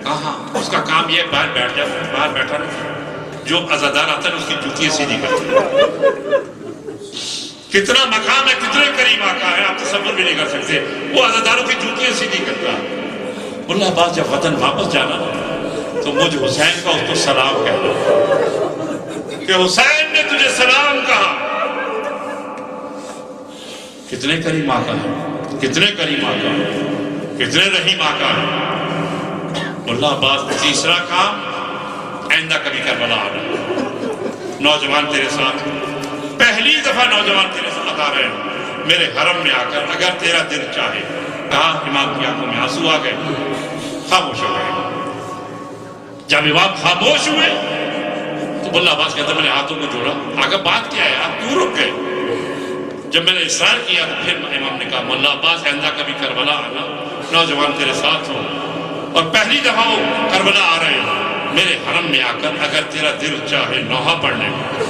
کہاں؟ اس کا کام یہ ہے باہر بیٹھ جاتا ہے، باہر بیٹھا نہیں، جو عزادار آتا ہے اس کی جوتیاں سیدھی کرتا ہے۔ کتنا مقام ہے، کتنے کریم آقا ہے، آپ تصور بھی نہیں کر سکتے، وہ عزاداروں کی جوتیاں سیدھی کرتا ہے۔ ملا عباس جب وطن واپس جانا تو مجھ حسین کا اس کو سلام کہنا کہ حسین نے تجھے سلام کہا۔ کتنے کریم آقا ہیں، کتنے کریم آقا ہیں، کتنے رحیم آقا ہیں۔ ملا عباس تیسرا کام آئندہ کبھی کربلا آنا، نوجوان تیرے ساتھ، پہلی دفعہ نوجوان تیرے ساتھ آ رہے ہیں میرے حرم میں آ کر، اگر تیرا دل چاہے۔ کہا امام کی آنکھوں میں آنسو آ گئے، خاموش ہو گئے۔ جب امام خاموش ہوئے تو ملا عباس کہتا میں نے ہاتھوں کو جوڑا، آگا بات کیا ہے، آپ کیوں رک گئے؟ جب میں نے اصرار کیا تو پھر امام نے کہا ملا عباس آئندہ کبھی کربلا آنا، نوجوان تیرے ساتھ ہو، اور پہلی دفعہ وہ کربلا آ رہے ہیں میرے حرم میں آ کر، اگر تیرا دل چاہے نوحہ پڑھنے کو۔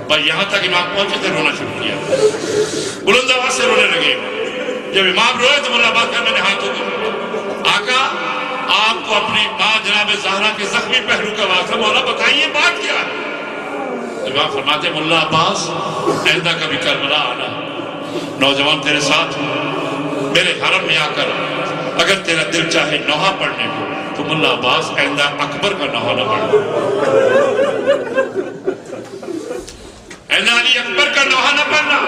بھائی یہاں تک امام پہنچے تھے، رونا شروع کیا، بلند آواز سے رونے لگے۔ جب امام روئے تو ملا عباس کہا میں نے ہاتھوں کو، آقا آپ کو اپنی ماں جناب زہرا کے زخمی پہلو کا واقعہ، مولا بتائیے بات کیا ہے؟ امام فرماتے ملا عباس آئندہ کبھی کربلا آنا، نوجوان تیرے ساتھ ہوں، میرے حرم میں آ کر اگر تیرا دل چاہے نوحہ پڑھنے کو تو ملا عباس آئندہ اکبر کا نوحہ نہ پڑھنا، آئندہ علی اکبر کا نوحہ نہ پڑھنا۔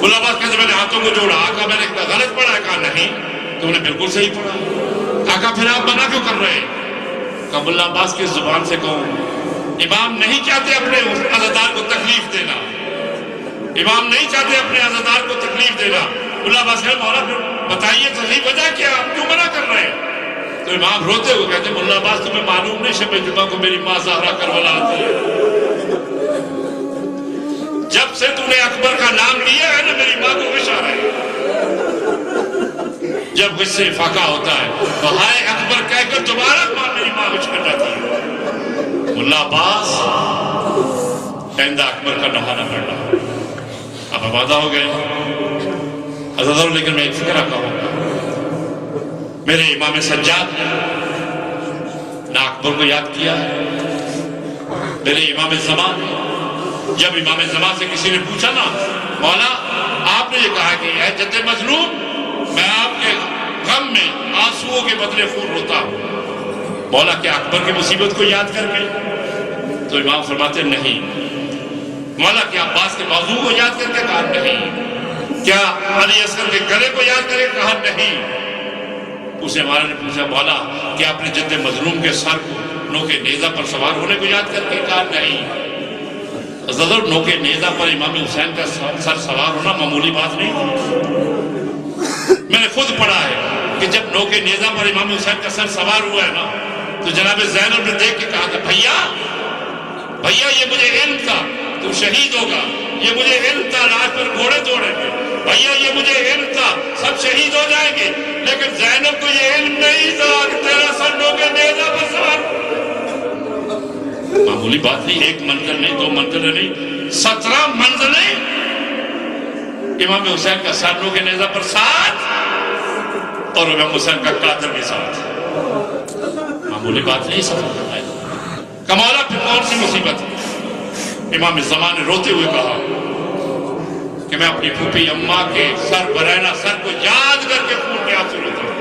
ملا عباس کہتے میں نے ہاتھوں کو جوڑا، آقا میں نے غلط پڑھا ہے؟ کہا نہیں تم نے بالکل صحیح پڑھا۔ آقا پھر آپ منع کیوں کر رہے ہیں؟ کہا ملا عباس کی زبان سے کہوں امام نہیں چاہتے اپنے عزادار کو تکلیف دینا، امام نہیں چاہتے اپنے عزادار کو تکلیف دینا. اللہ عباس کہا مولا پھر بتائیے تو صحیح وجہ کیا, آپ کیوں منع کر رہے ہیں؟ تو امام روتے ہوئے کہتے ہیں مولا عباس تمہیں معلوم نہیں شب جمعہ کو میری ماں زہرا کربلا آتی ہے. جب سے تم نے اکبر کا نام لیا ہے نا میری ماں کو غش آ رہا ہے. جب غصے سے فاقہ ہوتا ہے تو ہائے اکبر کہہ کر دوبارہ میری ماں غش کر جاتی ہے. مولا عباس آئندہ اکبر کا نہانا پڑ رہا. اب آبادہ ہو گئے حضرت. لیکن میں ایک فکر آتا ہوں, میرے امام سجاد نے نہ اکبر کو یاد کیا ہے, میرے امام زمان نے. جب امام زمان سے کسی نے پوچھا نا مولا آپ نے یہ کہا کہ اے جد مظلوم میں آپ کے غم میں آنسوؤں کے بدلے خون روتا ہوں, مولا کیا اکبر کی مصیبت کو یاد کر کے؟ تو امام فرماتے نہیں. مولا کیا عباس کے بازو کو یاد کر کے؟ کہا نہیں. کیا علی اصغر کے گلے کو یاد کرے؟ کہا نہیں. اسے ہمارا نے پوچھا مولا کیا اپنے جد مظلوم کے سر کو نوکے نیزہ پر سوار ہونے کو یاد کر کے؟ کہا نہیں. حضرت نوکے نیزہ پر امام حسین کا سر سوار ہونا معمولی بات نہیں تھی. میں نے خود پڑھا ہے کہ جب نوکے نیزہ پر امام حسین کا سر سوار ہوا ہے نا تو جناب زینب نے دیکھ کے کہا تھا بھیا بھیا یہ مجھے علم تھا تو شہید ہوگا, یہ مجھے علم تھا راج پر گھوڑے دوڑیں گے, بھیا یہ مجھے علم تھا سب شہید ہو جائیں گے, لیکن زینب کو یہ علم نہیں تھا کہ تیرا سر نوکے نیزہ پر سوار. معمولی بات نہیں, ایک منزل نہیں, دو منزل نہیں, 17 منزلیں امام حسین کا سر نوکے نیزہ پر ساتھ اور امام حسین کا قاتل بھی ساتھ. معمولی بات نہیں سفر کرنا ہے. کمالا پھر کون سی مصیبت ہے؟ امام زمان نے روتے ہوئے کہا کہ میں اپنی پھوپھی اماں کے سر برہنہ سر کو یاد کر کے خون کے آنسو روتا ہوں.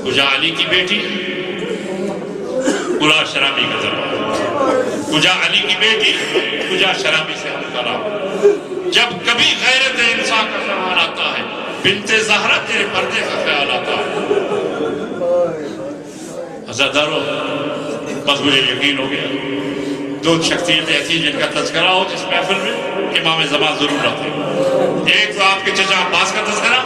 کجا علی کی بیٹی کجا شرابی کا ذرا, کجا علی کی بیٹی کجا شرابی سے ہم کرا. جب کبھی غیرت انسان کا سوال آتا ہے بنت زہرا تیرے پردے کا خیال آتا ہے. عزادارو بس مجھے یقین ہو گیا دو شخصیتیں ایسی جن کا تذکرہ ہو جس محفل میں امام زمان ضرور رہتے ہیں. ایک تو آپ کے چچا عباس کا تذکرہ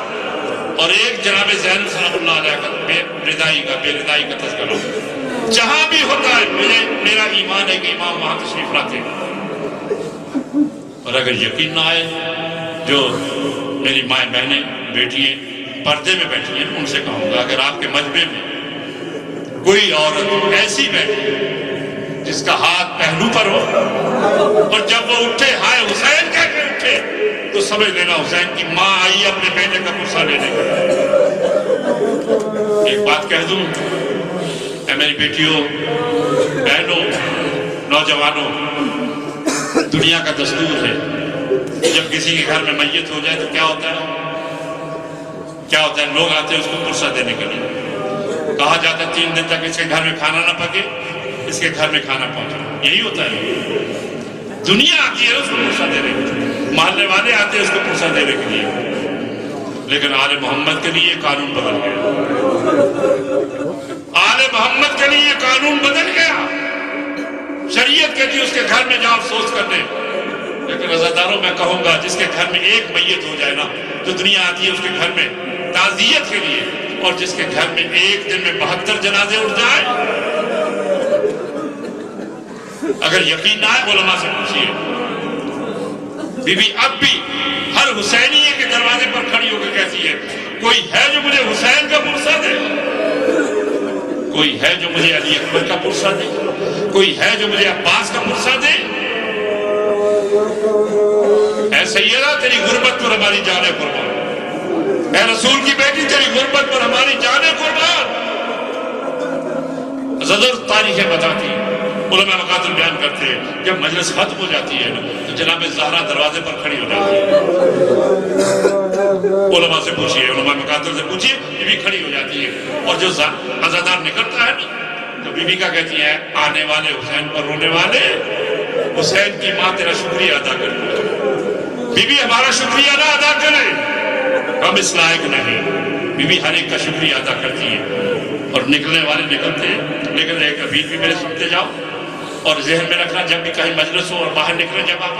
اور ایک جناب زینب صلی اللہ علیہ کا بے ردائی کا تذکرہ. جہاں بھی ہوتا ہے میرا ایمان ہے کہ امام وہاں تشریف لاتے ہیں. اور اگر یقین نہ آئے جو میری مائیں بہنیں بیٹیاں پردے میں بیٹھی ہیں ان سے کہوں گا اگر آپ کے مجمع میں کوئی عورت ایسی بیٹھی جس کا ہاتھ پہلو پر ہو اور جب وہ اٹھے ہائے حسین کہہ کے اٹھے تو سمجھ لینا حسین کی ماں آئی اپنے بیٹے کا پرسہ لینے کے. ایک بات کہہ دوں اے میری بیٹیوں بہنوں نوجوانوں, دنیا کا دستور ہے جب کسی کے گھر میں میت ہو جائے تو کیا ہوتا ہے لوگ آتے ہیں اس کو پرسہ دینے کے لیے. کہا جاتا ہے 3 دن تک اس کے گھر میں کھانا نہ پکے اس کے گھر میں کھانا پہنچے. یہی ہوتا ہے. دنیا آتی ہے اس کو پرسہ دینے کے لیے, محلے والے آتے ہیں اس کو پرسہ دینے کے لیے. لیکن آل محمد کے لیے قانون بدل گیا. آل محمد کے لیے قانون بدل گیا. شریعت کہتی ہے اس کے گھر میں جاؤ افسوس کرنے, لیکن عزاداروں میں کہوں گا جس کے گھر میں ایک میت ہو جائے نا تو دنیا آتی ہے اس کے گھر میں تعزیت کے لیے, اور جس کے گھر میں ایک دن میں 72 جنازے اٹھ جائیں. اگر یقین نہ ہے علماء سے پوچھئے. بی بی اب بھی ہر حسینیے کے دروازے پر کھڑی ہو کے کہتی ہے کوئی ہے جو مجھے حسین کا پرسہ دے, کوئی ہے جو مجھے علی اکبر کا پرسہ دے, کوئی ہے جو مجھے عباس کا پرسہ دے. اے سیدہ تیری غربت پر ہماری جانیں قربان, اے رسول کی بیٹی تیری غربت پر ہماری جانیں قربان. حضرت تاریخیں بتاتی ہیں, علماء مقاتل بیان کرتے ہیں جب مجلس ختم ہو جاتی ہے تو جناب زہرا دروازے پر کھڑی ہو جاتی ہے. علماء سے پوچھئے, علماء مقاتل سے پوچھئے, بی بی کھڑی ہو جاتی ہے اور جو عزادار نکلتا ہے تو بی بی کا کہتی ہے آنے والے حسین پر رونے والے, حسین کی ماں تیرا شکریہ ادا کرتی ہے. بی بی ہمارا شکریہ نہ ادا کرے ہم اس لائق نہیں. بی بی ہر ایک کا شکریہ ادا کرتی ہے اور نکلنے والے نکلتے ہیں. لیکن ایک ابھی بھی میرے سنتے جاؤ اور ذہن میں رکھنا جب بھی کہیں مجلس ہو اور باہر نکلے جب آپ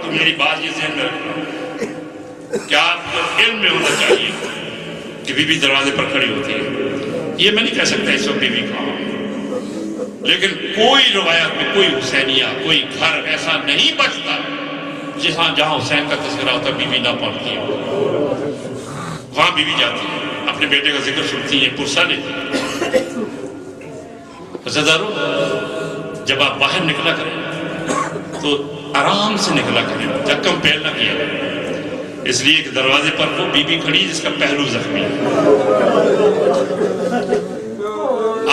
تو میری بات یہ ذہن میں رکھنا کہ آپ کو علم میں ہونا چاہیے کہ بی بی دروازے پر کھڑی ہوتی ہے. یہ میں نہیں کہہ سکتا اس وقت بی بی کہاں، لیکن کوئی روایات میں کوئی حسینیہ کوئی گھر ایسا نہیں بچتا جہاں حسین کا تذکرہ ہوتا بی بی نہ پڑھتی ہو. وہاں بی بی جاتی ہے، اپنے بیٹے کا ذکر سنتی ہیں، پرسہ لیتی ہیں. عزیزارو، جب آپ باہر نکلا کریں تو آرام سے نکلا کریں، دھکم پہل نہ کیا کریں، اس لیے کہ دروازے پر وہ بی بی کھڑی جس کا پہلو زخمی ہے.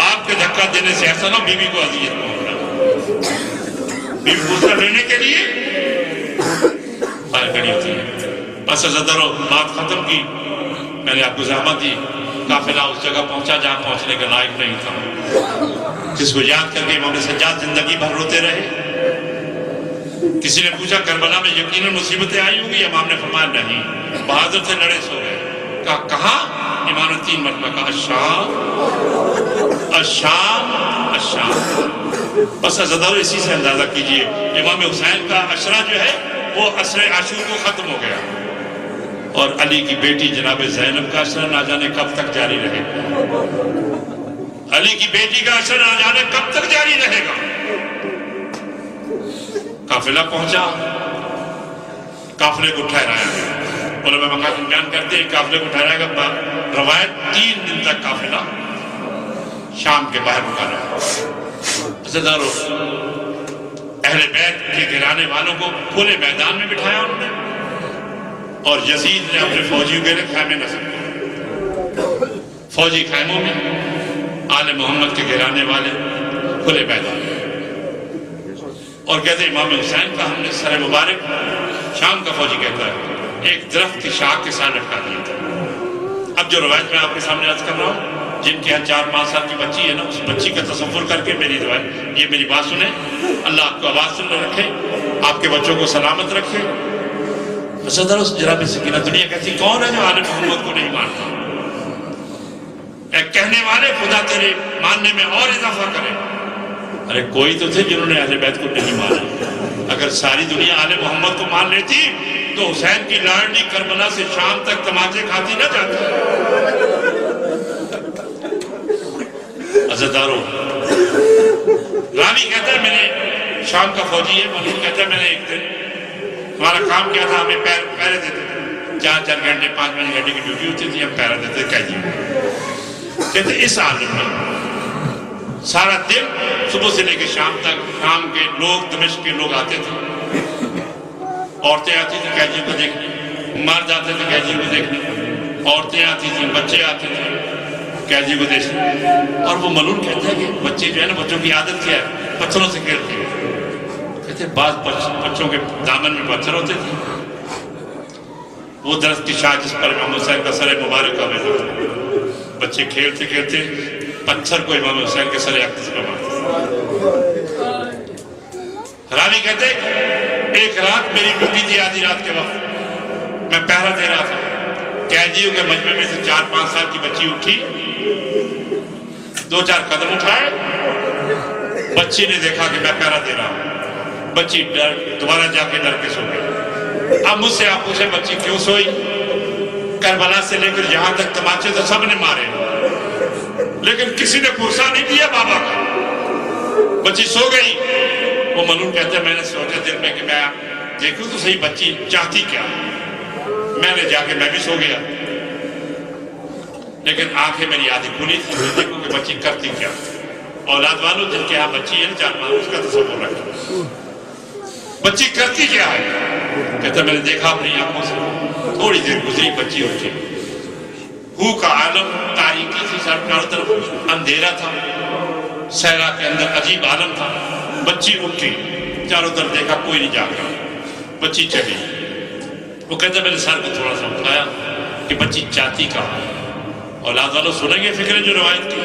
آپ کے دھکا دینے سے ایسا نہ بی بی کو اذیت پہنچنا. بی بی پرسہ لینے کے لیے باہر کھڑی ہوتی ہے. بس عزیزارو، بات ختم کی، میں نے آپ کو زحمت دی، قافلہ اس جگہ پہنچا جہاں پہنچنے کا لائق نہیں تھا، جس کو یاد کر کے امام سجاد زندگی بھر روتے رہے. کسی نے پوچھا کربلا میں یقیناً مصیبتیں آئی ہوں گی؟ امام نے فرمایا نہیں، بہادر سے لڑے سو گئے. کہا کہاں؟ امام نے 3 مرتبہ کہا الشام الشام الشام. بس عزیزارو، اسی سے اندازہ کیجئے امام حسین کا عشرہ جو ہے وہ عشر عاشور کو ختم ہو گیا، اور علی کی بیٹی جناب زینب کا عشرہ نہ جانے کب تک جاری رہے گا. علی کی بیٹی کا عشرہ نہ جانے کب تک جاری رہے گا. قافلہ پہنچا، قافلے کو ٹھہرایا. علماء مقام بیان کرتے ہیں قافلے کو ٹھہرایا گا. روایت 3 دن تک قافلہ شام کے باہر رکا رہا. عزیزارو، اہل بیت کے گھرانے والوں کو کھلے میدان میں بٹھایا انہوں نے، اور یزید نے اپنے فوجیوں کے لیے خیمے نصب کیے. فوجی خیموں میں، آل محمد کے گھرانے والے کھلے میدان میں. اور کہتے ہیں امام حسین کا ہم نے سر مبارک، شام کا فوجی کہتا ہے، ایک درخت کی شاخ کے ساتھ لٹکا دیا تھا. اب جو روایت میں آپ کے سامنے عرض کر رہا ہوں، جن کے یہاں 4-5 سال کی بچی ہے نا، اس بچی کا تصور کر کے میری روایت، یہ میری بات سنیں. اللہ آپ کو آواز سن رکھے، آپ کے بچوں کو سلامت رکھے. عزیزارو، جناب سکینہ دنیا کہتی کون ہے جو آل محمد کو نہیں مانتا؟ ایک کہنے والے خدا تیرے ماننے میں اور اضافہ کرے. ارے کوئی تو تھے جنہوں نے اہل بیت کو نہیں مانا. اگر ساری دنیا آل محمد کو مان لیتی تو حسین کی لاڈلی کربلا سے شام تک تماچے کھاتی نہ جاتی. عزیزارو، راوی کہتا ہے میں نے، شام کا فوجی ہے، مولود کہتا ہے میں نے ایک دن، ہمارا کام کیا تھا، ہمیں پہرے دیتے تھے، 4 گھنٹے 5 گھنٹے کی ڈیوٹی ہوتی تھی، ہم پہرے دیتے تھے قیدیوں. کہتے اس عالم میں سارا دن صبح سے لے کے شام تک شام کے لوگ، دمشق کے لوگ آتے تھے، عورتیں آتی تھیں قیدیوں کو دیکھنے، مرد آتے تھے قیدیوں کو دیکھنے، عورتیں آتی تھیں، بچے آتے تھے قیدیوں کو دیکھنے. اور وہ ملون کہتے ہیں کہ بچے جو ہے نا، بچوں کی عادت کیا ہے، پتھروں سے کھیلتے ہیں. کہتے بعض بچوں کے دامن میں پتھر ہوتے تھے. وہ درخت کی شاخ جس پر امام حسین کا سر مبارک کا بیٹھا تھا، بچے کھیلتے کھیلتے پتھر کو امام حسین کے سر اقدس پر مارتے. راوی کہتے ایک رات میری ڈیوٹی تھی، آدھی رات کے وقت میں پہرا دے رہا تھا. قیدیوں کے مجمع میں سے 4-5 سال کی بچی اٹھی، 2-4 قدم اٹھائے. بچی نے دیکھا کہ میں پہرا دے رہا ہوں، بچی دوبارہ جا کے ڈر کے سو گئی. اب مجھ سے آپ پوچھیں بچی کیوں سوئی؟ کربلا سے لے کر یہاں تک تماچے تو سب نے مارے، لیکن کسی نے پرسہ نہیں دیا بابا کا. بچی سو گئی. وہ ملون کہتے ہیں میں نے سوچا دل میں کہ میں دیکھوں تو صحیح بچی چاہتی کیا. میں نے جا کے میں بھی سو گیا، لیکن آنکھیں میری آدھی کھلی تھی. میں دیکھوں کہ بچی کرتی کیا. اولاد والوں جن کے یہاں بچی ہے 4 اس کا تصور رکھیں، بچی کرتی کیا ہے. کہتا میں نے دیکھا اپنی آنکھوں سے، تھوڑی دیر گزری بچی اٹھی. ہو کا عالم تاریکی تھی، چاروں طرف اندھیرا تھا، صحرا کے اندر عجیب عالم تھا. بچی اٹھی، چاروں طرف دیکھا کوئی نہیں جاگ رہا. بچی چلی. وہ کہتا میں نے سر کو تھوڑا سا اٹھایا کہ بچی چاہتی کہاں. اولاد والوں سنیں گے فکر جو روایت کی.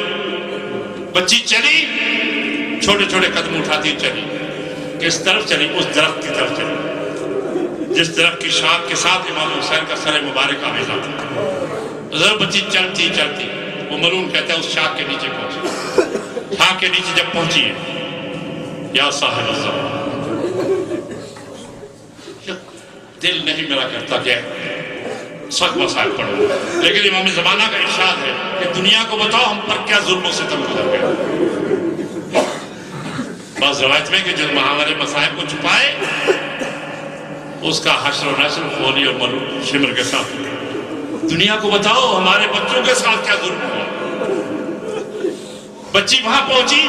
بچی چلی، چھوٹے چھوٹے قدم اٹھاتی چلی. کس طرف چلی؟ اس درخت کی طرف چلی جس درخت کی شاخ کے ساتھ امام حسین کا سر مبارک آویزہ تھا. ذرا بچی چلتی چلتی، وہ ملون کہتا ہے اس شاخ کے نیچے پہنچی. شاخ کے نیچے جب پہنچی ہے، یا صاحب الزمان، دل نہیں میرا کرتا کہ سخت مسائل پڑھو، لیکن امام زمانہ کا ارشاد ہے کہ دنیا کو بتاؤ ہم پر کیا ظلم و ستم گزر گیا۔ بعض روایت میں کہ جو ہمارے مصائب کو چھپائے اس کا حشر و نشر خولی اور ملو شمر کے ساتھ، دنیا کو بتاؤ ہمارے بچوں کے ساتھ کیا ظلم ہوا۔ بچی وہاں پہنچی،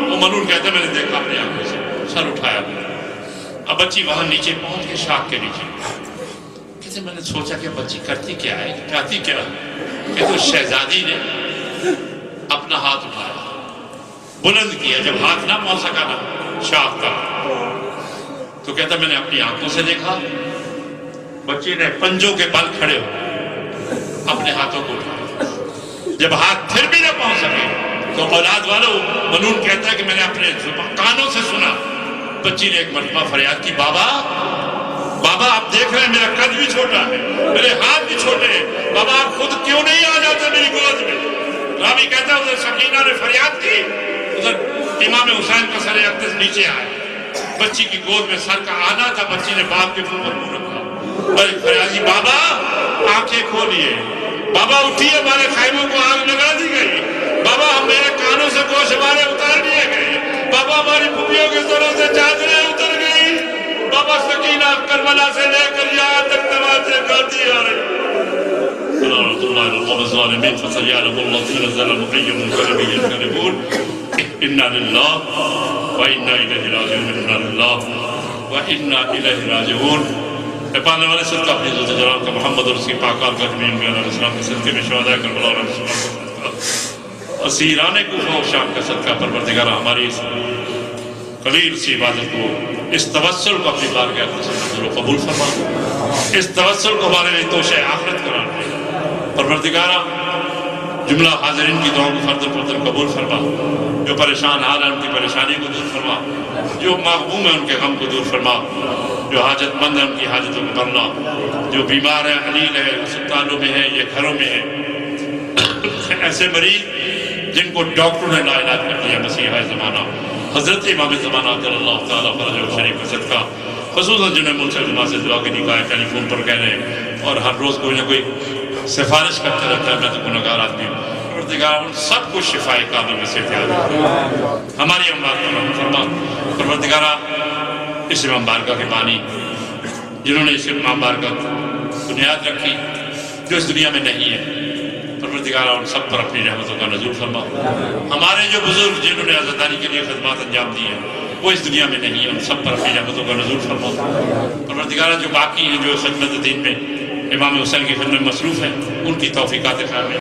وہ ملون کہتا ہے میں نے دیکھا اپنی آنکھوں سے، سر اٹھایا۔ اب بچی وہاں نیچے پہنچ کے شاخ کے نیچے، کہتے میں نے سوچا کہ بچی کرتی کیا ہے، چاہتی کیا ہے، کہ تو شہزادی نے اپنا ہاتھ اٹھایا، بلند کیا، جب ہاتھ نہ پہنچ سکا نا شاخ کا، تو کہتا میں نے اپنی آنکھوں سے دیکھا، بچی نے پنجوں کے بل کھڑے ہو اپنے ہاتھوں کو اٹھایا، جب ہاتھ پھر بھی نہ پہنچ سکے تو اولاد والوں منون کہتا ہے کہ میں نے اپنے کانوں سے سنا، بچی نے ایک مرتبہ فریاد کی، بابا بابا آپ دیکھ رہے ہیں میرا قد بھی چھوٹا ہے، میرے ہاتھ بھی چھوٹے ہیں، بابا آپ خود کیوں نہیں آ جاتے میری گود میں؟ راوی کہتا ہے ادھر سکینہ نے فریاد کی، ادھر امام حسین کا سر اقدس نیچے آیا، بچی کی گود میں سر کا آنا تھا، بچی نے باپ کے منہ پر منہ رکھا اور فریادی، بابا آنکھیں کھولیے، بابا اٹھیے، ہمارے خیموں کو آگ لگا دی گئی، بابا ہم میرے کانوں سے گوشت ہمارے اتار دیے گئے، بابا ہماری پھپھیوں کے سروں سے چادریں اتر گئی، بابا سکینہ کربلا سے لے کر یہاں تک تماچے کھاتی آ رہی۔ رحمۃ اللہ علی القوم الظالمین فسیعلم اللہ الذین ظلموا ای منقلب ینقلبون انا للہ وانا الیہ راجعون انا للہ وانا الیہ راجعون۔ اے پانے والے صدقہ اپنی عزت جلال کا محمد اور اس کی پاکال کا جمعین علیہ السلام کے صدقے میں شہداء کربلا علیہ السلام کا صدقہ، اسیران کوفہ و شام کا صدقہ، پروردگارہ ہماری اس قلیل سی عبادت کو، اس توسل کو اپنی بارگاہ میں منظور و قبول فرما، اس توسل کو ہمارے لیے توشہ آخرت قرار دے، پروردگارہ جملہ حاضرین کی دعاؤں کو فردن فردن قبول فرما، جو پریشان حال ہیں ان کی پریشانی کو دور فرما، جو مغموم ہیں ان کے غم کو دور فرما، جو حاجت مند ہیں ان کی حاجتوں کو بھرنا، جو بیمار ہیں، علیل ہیں، اسپتالوں میں ہیں، یہ گھروں میں ہیں، ایسے مریض جن کو ڈاکٹروں نے لا علاج کر دیا، مسیحہ زمانہ حضرت امام زمانہ صلی اللہ تعالیٰ فرج و شریف کا صدقہ، خصوصاً جنہیں منصف سے دعا کی نکاح ٹیلی فون پر کہہ رہے ہیں اور ہر روز کوئی نہ کوئی سفارش کرتے رہتا ہے، میں تو گنہگار آدمی ہوں، پروردگار ان سب کو شفائے کامل میں سے عطا فرما، ہماری اموات کو رحم فرما، پروردگارہ اس امام بارگاہ کے بانی جنہوں نے اس امام بارگاہ بنیاد رکھی جو اس دنیا میں نہیں ہے، پروردگارہ ان سب پر اپنی رحمتوں کا نزول فرما، ہمارے جو بزرگ جنہوں نے عزاداری کے لیے خدمات انجام دی ہیں وہ اس دنیا میں نہیں ہے، ان سب پر اپنی رحمتوں کا نزول فرما، پروردگارہ جو باقی ہیں جو خدمت دین میں امام حسین کی خدمت مصروف ہیں ان کی توفیقات خیر میں